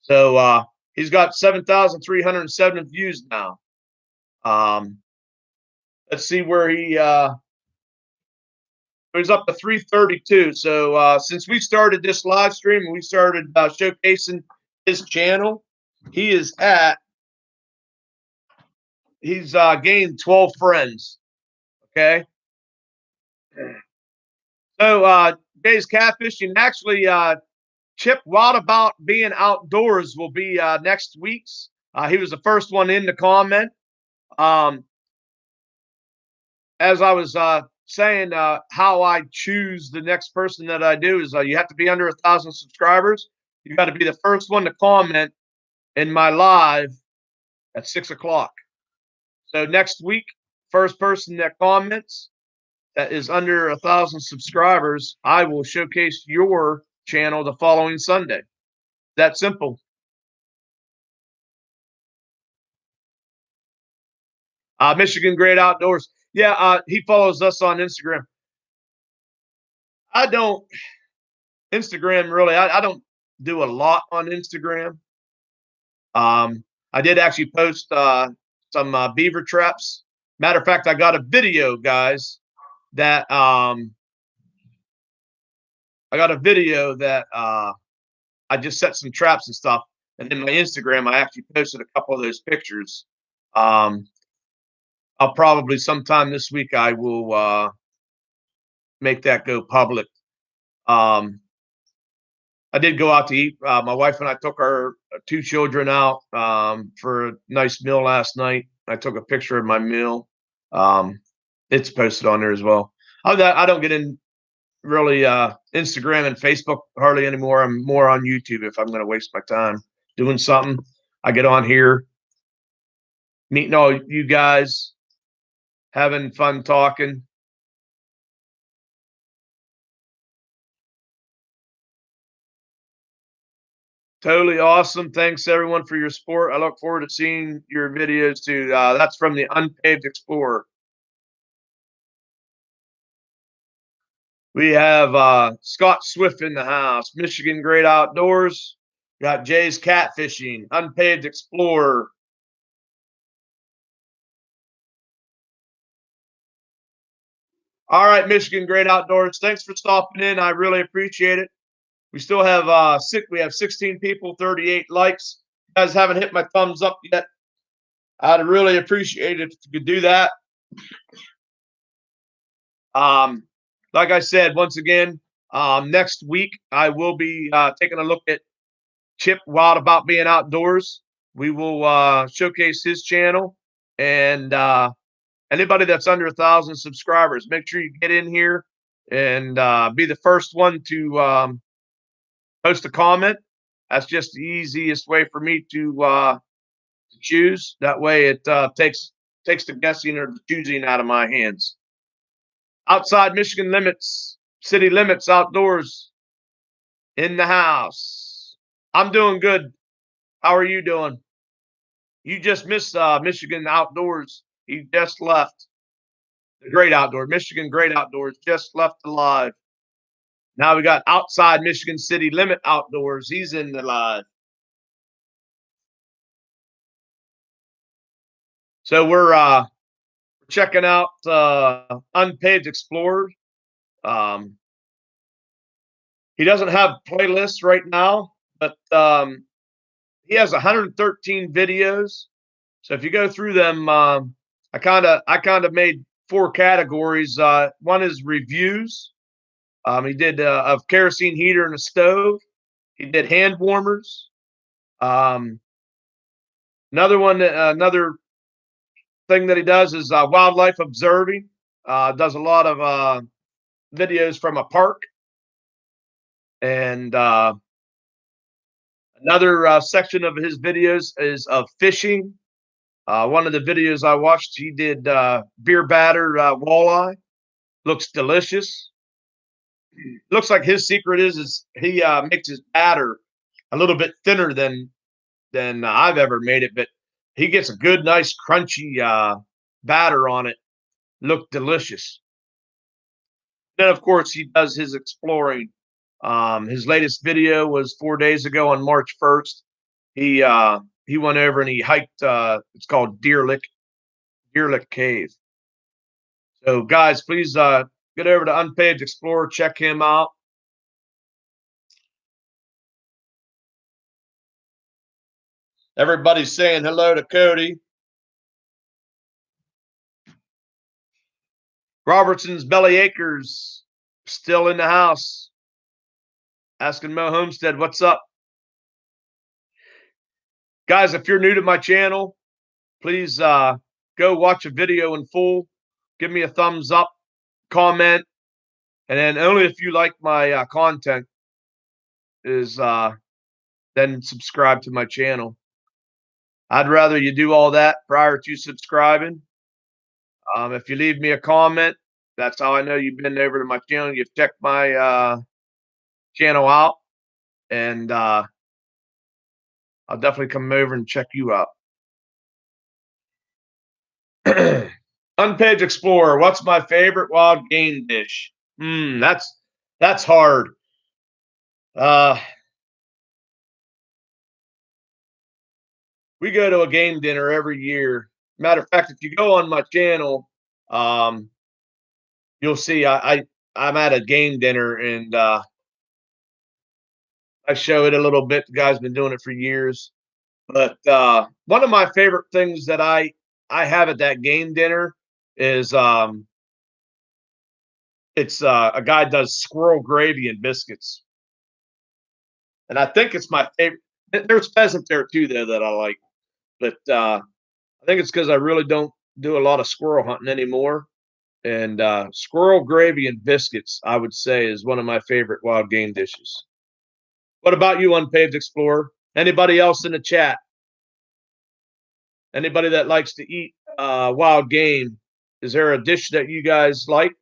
So he's got 7,307 views now. Let's see where he was up to 332. So since we started this live stream and we started showcasing his channel, he's gained 12 friends. Okay. So Jay's catfishing. Actually, Chip Wild About Being Outdoors will be next week's. He was the first one in to comment. As I was saying, how I choose the next person that I do is you have to be under 1,000 subscribers. You got to be the first one to comment in my live at 6 o'clock. So next week, first person that comments that is under 1,000 subscribers, I will showcase your channel the following Sunday. That simple. Michigan Great Outdoors. Yeah, he follows us on Instagram. I don't Instagram really. I don't do a lot on Instagram. I did actually post some beaver traps. Matter of fact, I got a video, guys, that I got a video that I just set some traps and stuff. And then my Instagram, I actually posted a couple of those pictures. Um, I'll probably sometime this week I will make that go public. I did go out to eat. My wife and I took our two children out for a nice meal last night. I took a picture of my meal. Um, it's posted on there as well. I don't get in really Instagram and Facebook hardly anymore. I'm more on YouTube if I'm going to waste my time doing something. I get on here, meeting all you guys, having fun talking. Totally awesome. Thanks everyone for your support. I look forward to seeing your videos too. That's from the Unpaved Explorer. We have Scott Swift in the house, Michigan Great Outdoors. Got Jay's Catfishing, Unpaved Explorer. All right, Michigan Great Outdoors. Thanks for stopping in. I really appreciate it. We still have we have 16 people, 38 likes. You guys haven't hit my thumbs up yet. I'd really appreciate it if you could do that. Like I said, once again, next week I will be taking a look at Chip Wild About Being Outdoors. We will showcase his channel, and anybody that's under 1,000 subscribers, make sure you get in here and be the first one to post a comment. That's just the easiest way for me to choose. That way, it takes the guessing or the choosing out of my hands. Outside Michigan limits, city limits, outdoors, in the house. I'm doing good. How are you doing? You just missed Michigan Outdoors. He just left. The Great Outdoor. Michigan Great Outdoors just left the live. Now we got outside Michigan City Limit Outdoors. He's in the live. So we're checking out Unpaved Explorer. He doesn't have playlists right now, but he has 113 videos. So if you go through them, I kind of made 4 categories. One is reviews. He did of kerosene heater and a stove. He did hand warmers. Another thing that he does is wildlife observing. Does a lot of videos from a park. And another section of his videos is of fishing. One of the videos I watched, he did beer battered walleye. Looks delicious. Looks like his secret is he makes his batter a little bit thinner than I've ever made it, but he gets a good, nice, crunchy batter on it. Look delicious. Then, of course, he does his exploring. His latest video was 4 days ago on March 1st. He went over and he hiked. It's called Deer Lick Cave. So, guys, please get over to Unpaved Explorer. Check him out. Everybody's saying hello to Cody. Robertson's Belly Acres still in the house. Asking Mo Homestead, what's up? Guys, if you're new to my channel, please go watch a video in full. Give me a thumbs up, comment, and then only if you like my content is then subscribe to my channel. I'd rather you do all that prior to subscribing. If you leave me a comment, that's how I know you've been over to my channel. You've checked my channel out, and I'll definitely come over and check you out. Unpaved Explorer, what's my favorite wild game dish? That's That's hard. We go to a game dinner every year. Matter of fact, if you go on my channel, um, you'll see I'm at a game dinner and I show it a little bit. The guy's been doing it for years. But one of my favorite things that I have at that game dinner is it's a guy does squirrel gravy and biscuits, and I think it's my favorite. There's pheasant there too, though, that I like, but I think it's because I really don't do a lot of squirrel hunting anymore. And squirrel gravy and biscuits, I would say, is one of my favorite wild game dishes. What about you, Unpaved Explorer? Anybody else in the chat? Anybody that likes to eat wild game? Is there a dish that you guys like?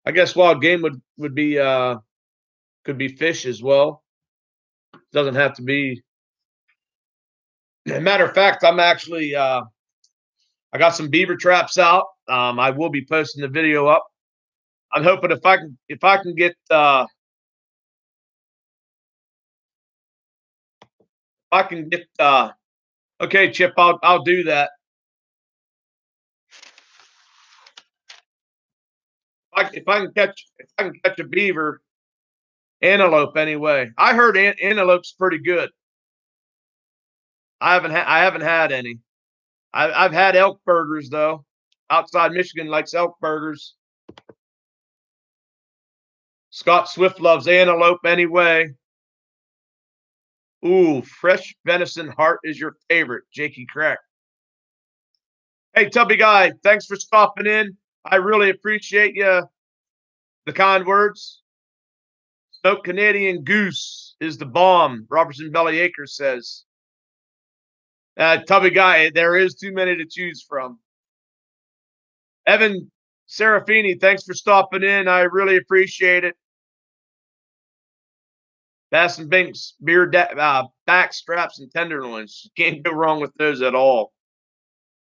I guess wild game would be could be fish as well. Doesn't have to be. Matter of fact, I'm actually I got some beaver traps out. I will be posting the video up. I'm hoping if I can get okay, Chip, I'll do that. If I can catch a beaver, antelope anyway. I heard antelope's pretty good. I haven't had any. I've had elk burgers though. Outside Michigan likes elk burgers. Scott Swift loves antelope anyway. Ooh, fresh venison heart is your favorite, Jakey Crack. Hey, Tubby Guy, thanks for stopping in. I really appreciate you. The kind words. Smoked Canadian goose is the bomb, Robertson Belly Acres says. Tubby Guy, there is too many to choose from. Evan Serafini, thanks for stopping in. I really appreciate it. Bass and Binks, beer back straps and tenderloins. You can't go wrong with those at all.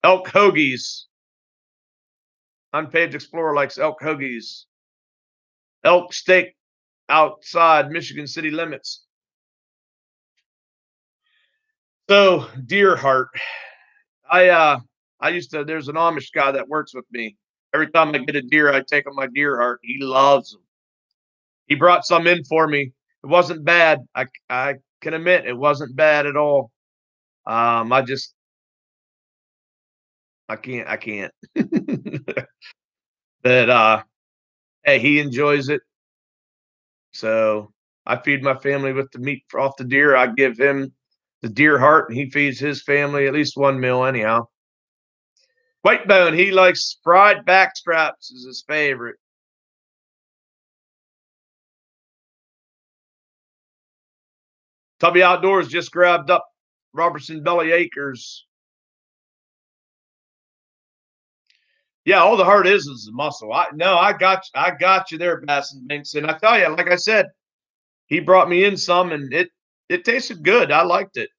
Elk hoagies. Unpaved Explorer likes elk hoagies. Elk steak outside Michigan city limits. So deer heart. I used to. There's an Amish guy that works with me. Every time I get a deer, I take him my deer heart. He loves them. He brought some in for me. It wasn't bad. I can admit it wasn't bad at all. I can't. But hey, he enjoys it. So I feed my family with the meat off the deer. I give him the deer heart, and he feeds his family at least one meal anyhow. Whitebone, he likes fried backstraps is his favorite. Tubby Outdoors just grabbed up Robertson Belly Acres. Yeah, all the heart is the muscle. I got you there, Bass and Binks. And I tell you, like I said, he brought me in some, and it tasted good. I liked it.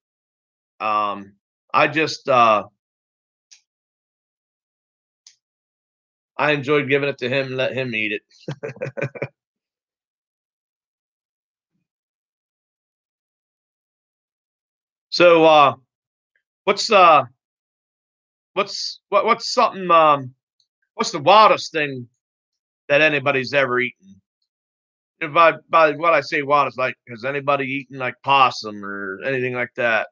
I just I enjoyed giving it to him and let him eat it. So what's something what's the wildest thing that anybody's ever eaten? And by what I say wildest, like has anybody eaten like possum or anything like that?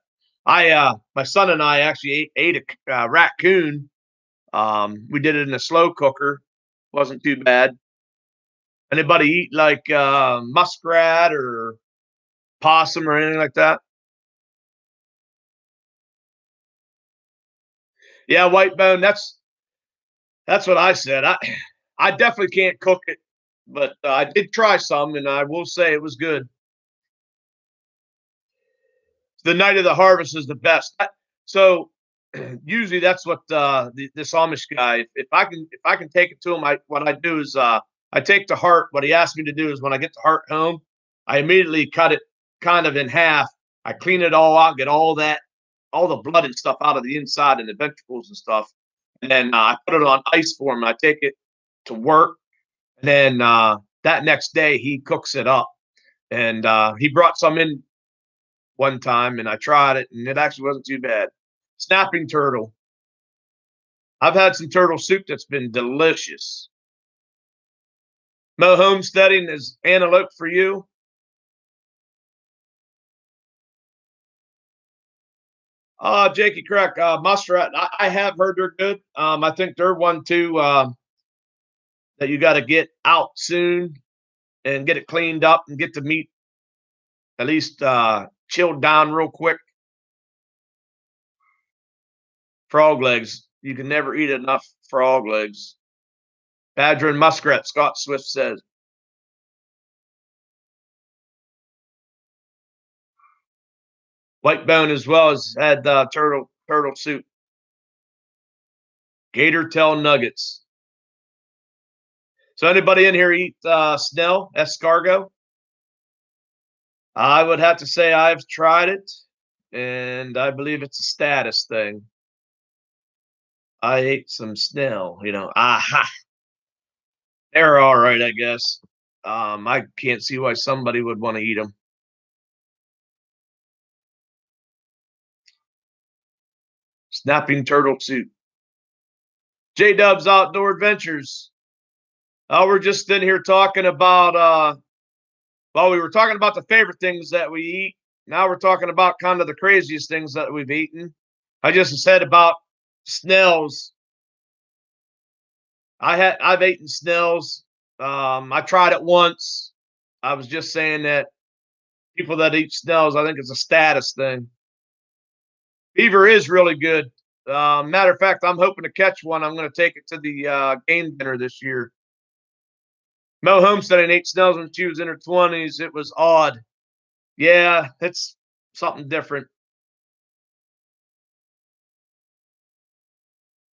My son and I actually ate a raccoon. We did it in a slow cooker. Wasn't too bad. Anybody eat like muskrat or possum or anything like that? Yeah, white bone. That's what I said. I definitely can't cook it, but I did try some, and I will say it was good. The night of the harvest is the best. So usually that's what this Amish guy. If I can take it to him, what I do is I take the heart. What he asked me to do is when I get the heart home, I immediately cut it kind of in half. I clean it all out, get all the blood and stuff out of the inside and the ventricles and stuff. and then I put it on ice for him. I take it to work, and then that next day he cooks it up. And he brought some in one time, and I tried it, and it actually wasn't too bad. Snapping turtle. I've had some turtle soup that's been delicious. Mo homesteading is antelope for you. Jakey Crack, muskrat. I have heard they're good. I think they're one too that you got to get out soon and get it cleaned up and get the meat at least chilled down real quick. Frog legs. You can never eat enough frog legs. Badger and muskrat, Scott Swift says. White bone as well as had turtle soup. Gator tail nuggets. So anybody in here eat snell, escargot? I would have to say I've tried it, and I believe it's a status thing. I ate some snell, Aha. They're all right, I guess. I can't see why somebody would want to eat them. Snapping turtle soup. J Dub's Outdoor Adventures. We're just in here talking about we were talking about the favorite things that we eat. Now we're talking about kind of the craziest things that we've eaten. I just said about snells. I've eaten snells. I tried it once. I was just saying that people that eat snells, I think it's a status thing. Beaver is really good. Matter of fact, I'm hoping to catch one. I'm going to take it to the game dinner this year. Mo Homestead ate snells when she was in her 20s. It was odd. Yeah, it's something different.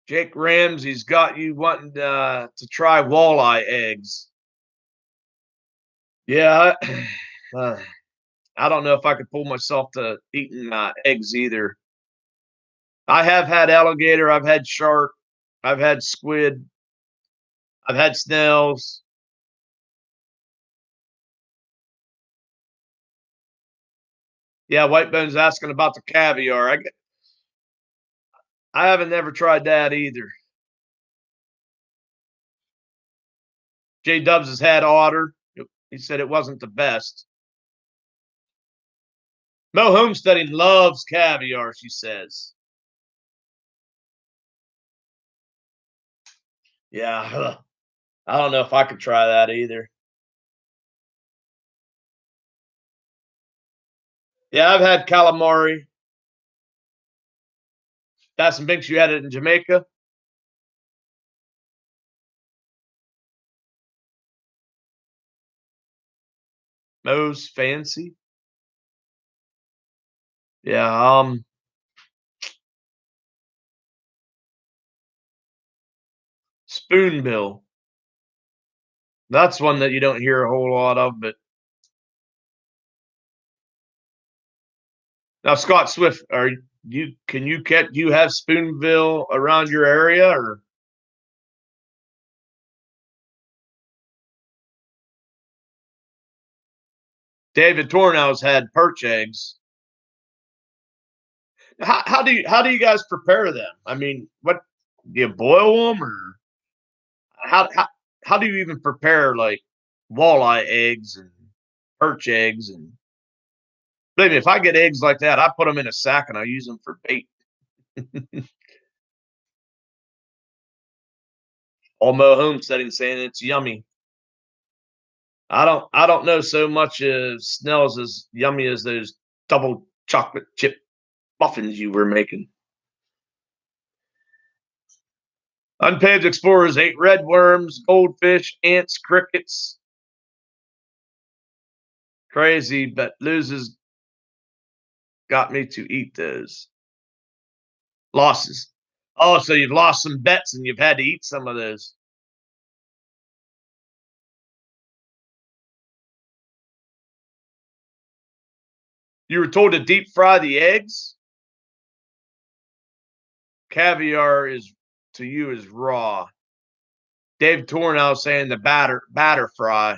Jake Ramsey's got you wanting to try walleye eggs. Yeah, I don't know if I could pull myself to eating eggs either. I have had alligator, I've had shark, I've had squid, I've had snails. Yeah, Whitebone's asking about the caviar. I haven't never tried that either. J Dubs has had otter. He said it wasn't the best. Mo Homesteading loves caviar, she says. Yeah, I don't know if I could try that either. Yeah, I've had calamari. That's some Binks, you had it in Jamaica. Mo's fancy. Yeah, spoonbill. That's one that you don't hear a whole lot of, but now Scott Swift, can you have spoonbill around your area or David Tornow's had perch eggs. How do you guys prepare them? I mean, what do you boil them or how how how do you even prepare like walleye eggs and perch eggs and believe me, if I get eggs like that, I put them in a sack and I use them for bait. Almo Homesteading saying it's yummy. I don't know so much as Snell's as yummy as those double chocolate chip muffins you were making. Unpaved explorers ate red worms, goldfish, ants, crickets. Crazy, but loses got me to eat those. Losses. Oh, so you've lost some bets and you've had to eat some of those. You were told to deep fry the eggs. Caviar is to you is raw. Dave Tornow saying the batter fry.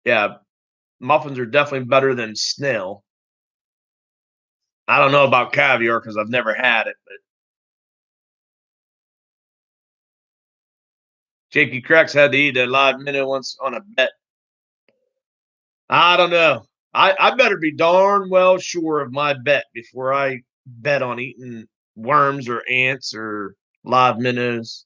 Yeah, muffins are definitely better than snail. I don't know about caviar because I've never had it, but Jakey Cracks had to eat a live minnow once on a bet. I don't know. I better be darn well sure of my bet before I bet on eating worms or ants or live minnows.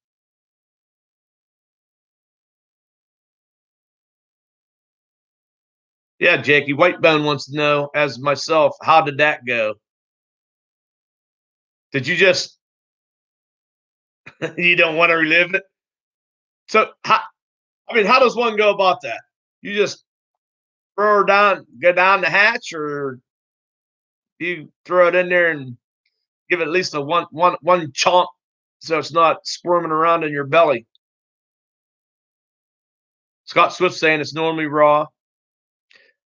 Yeah, Jakey Whitebone wants to know, as myself, how did that go? Did you just you don't want to relive it? So, how does one go about that? You just throw her down, go down the hatch, or you throw it in there and give it at least a one chomp so it's not squirming around in your belly. Scott Swift saying it's normally raw.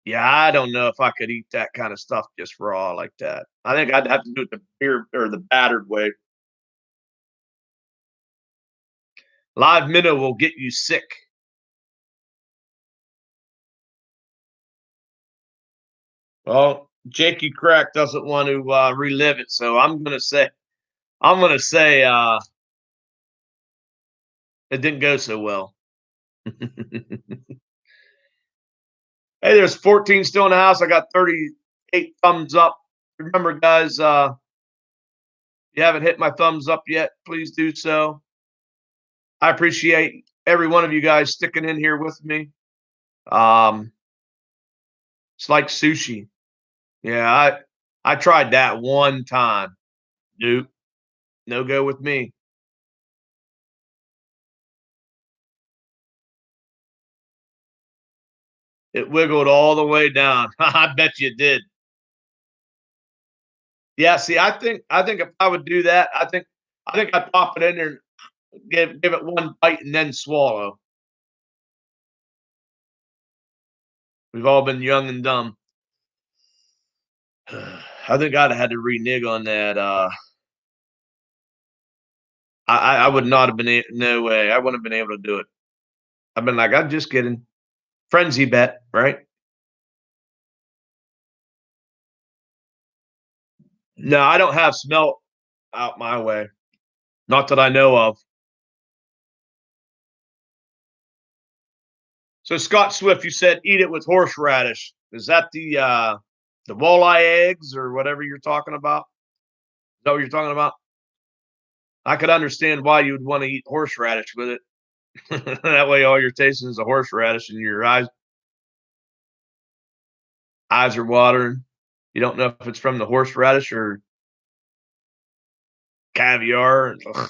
Yeah, I don't know if I could eat that kind of stuff just raw like that. I think I'd have to do it the beer or the battered way. Live minnow will get you sick. Well, Jakey Crack doesn't want to relive it, so I'm gonna say it didn't go so well. Hey, there's 14 still in the house. I got 38 thumbs up. Remember, guys, if you haven't hit my thumbs up yet, please do so. I appreciate every one of you guys sticking in here with me. Um, it's like sushi. Yeah, I tried that one time. Nope, no go with me. It wiggled all the way down. I bet you it did. Yeah, see, I think if I would do that, I think I'd pop it in there and give it one bite and then swallow. We've all been young and dumb. I think I'd have had to renege on that. I would not have been no way. I wouldn't have been able to do it. I've been like, I'm just kidding. Frenzy bet, right? No, I don't have smelt out my way. Not that I know of. So Scott Swift, you said eat it with horseradish. Is that the walleye eggs or whatever you're talking about? Is that what you're talking about? I could understand why you would want to eat horseradish with it. That way, all you're tasting is a horseradish, and your eyes are watering. You don't know if it's from the horseradish or caviar. Ugh.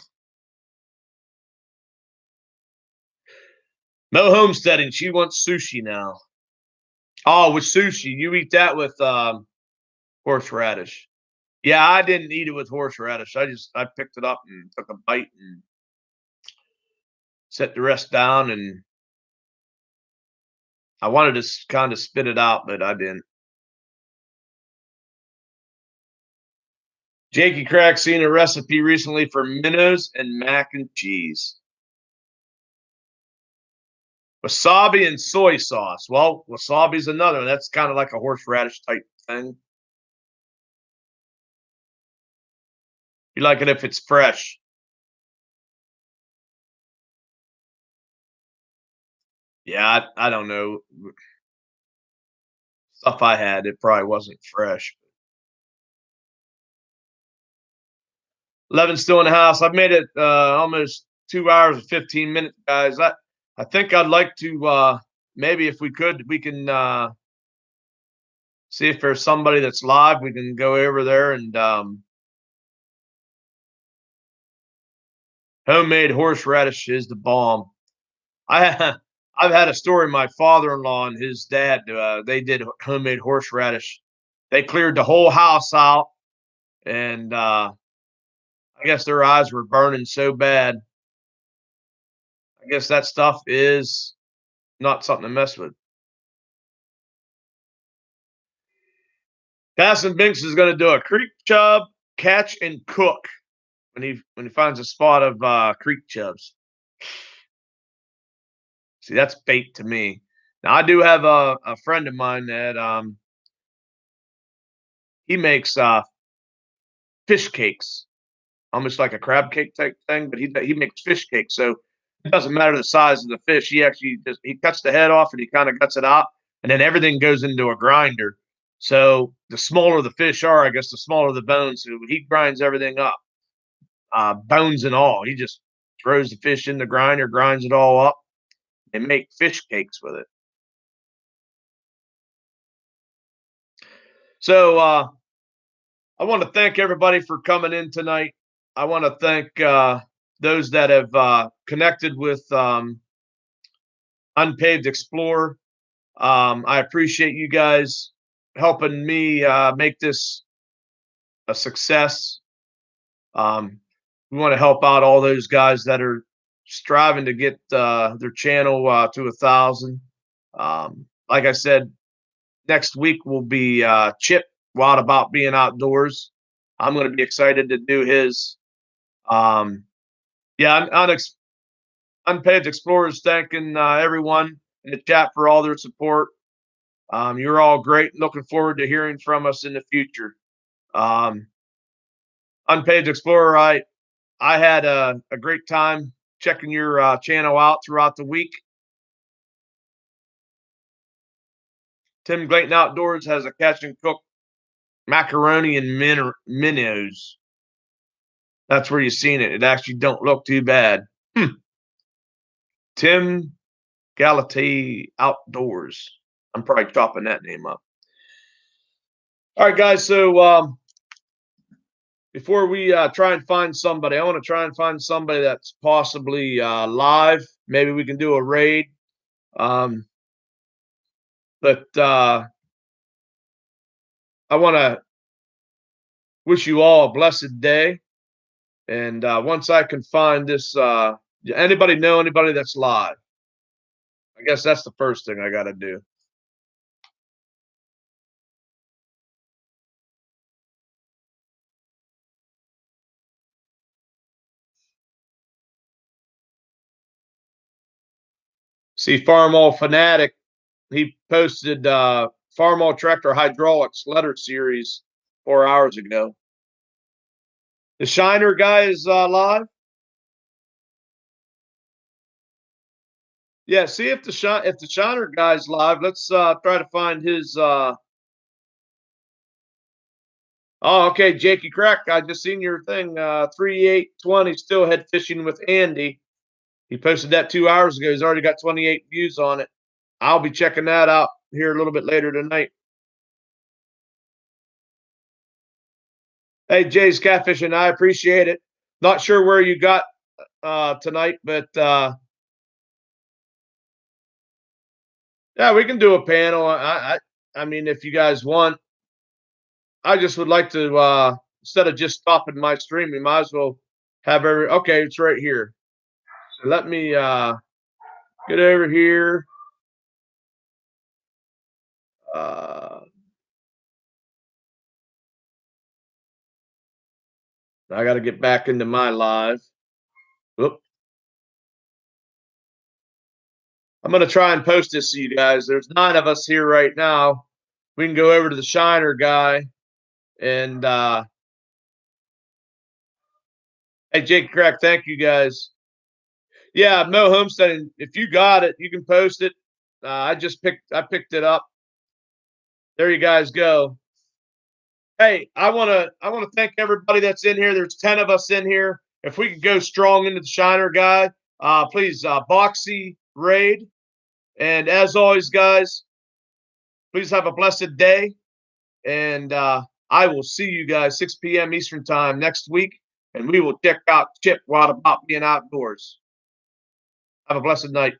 No homesteading. She wants sushi now. Oh, with sushi, you eat that with horseradish. Yeah, I didn't eat it with horseradish. I picked it up and took a bite and set the rest down, and I wanted to kind of spit it out, but I didn't. Jakey Crack seen a recipe recently for minnows and mac and cheese. Wasabi and soy sauce. Well, wasabi's another one. That's kind of like a horseradish type thing. You like it if it's fresh. Yeah, I don't know. Stuff I had, it probably wasn't fresh. 11 still in the house. I've made it almost 2 hours and 15 minutes, guys. I think I'd like to maybe if we could, we can see if there's somebody that's live. We can go over there and homemade horseradish is the bomb. I I've had a story. My father-in-law and his dad they did homemade horseradish. They cleared the whole house out, and I guess their eyes were burning so bad. I guess that stuff is not something to mess with. Casson Binks is going to do a creek chub catch and cook when he finds a spot of creek chubs. See, that's bait to me. Now I do have a friend of mine that he makes fish cakes, almost like a crab cake type thing, but he makes fish cakes. So it doesn't matter the size of the fish. He actually he cuts the head off and he kind of guts it out, and then everything goes into a grinder. So the smaller the fish are, I guess the smaller the bones. So he grinds everything up, bones and all. He just throws the fish in the grinder, grinds it all up, and make fish cakes with it. So I want to thank everybody for coming in tonight. I want to thank those that have connected with Unpaved Explorer. I appreciate you guys helping me make this a success. We want to help out all those guys that are striving to get their channel to 1,000. Like I said, next week will be Chip Wild About Being Outdoors. I'm going to be excited to do his. Unpaved Explorers thanking everyone in the chat for all their support. You're all great. Looking forward to hearing from us in the future. Unpaved Explorer, I had a great time checking your channel out throughout the week. Tim Glayton Outdoors has a catch and cook macaroni and minnows. That's where you've seen it. It actually don't look too bad. Tim Galatee Outdoors. I'm probably chopping that name up. All right, guys. So before we try and find somebody, I want to try and find somebody that's possibly live. Maybe we can do a raid. But I want to wish you all a blessed day. And once I can find this, anybody know anybody that's live? I guess that's the first thing I got to do. See, Farmall Fanatic, he posted Farmall Tractor Hydraulics letter series 4 hours ago. The Shiner guy is live. Yeah, see if the Shiner guy's live. Let's try to find his. Oh, okay, Jakey Crack. I just seen your thing. 3820 still head fishing with Andy. He posted that 2 hours ago. He's already got 28 views on it. I'll be checking that out here a little bit later tonight. Hey, Jay's Catfishing, I appreciate it. Not sure where you got tonight, but yeah, we can do a panel. I mean, if you guys want, I just would like to instead of just stopping my stream, we might as well have okay, it's right here. So let me get over here. I got to get back into my live. Whoop. I'm going to try and post this to you guys. There's 9 of us here right now. We can go over to the Shiner guy and hey, Jake Crack, thank you guys. Yeah, Mo Homestead, if you got it, you can post it. I picked it up. There you guys go. Hey, I wanna thank everybody that's in here. There's 10 of us in here. If we could go strong into the Shiner guy, please Boxy raid. And as always, guys, please have a blessed day. And I will see you guys 6 p.m. Eastern time next week. And we will check out Chip Wild About Being Outdoors. Have a blessed night.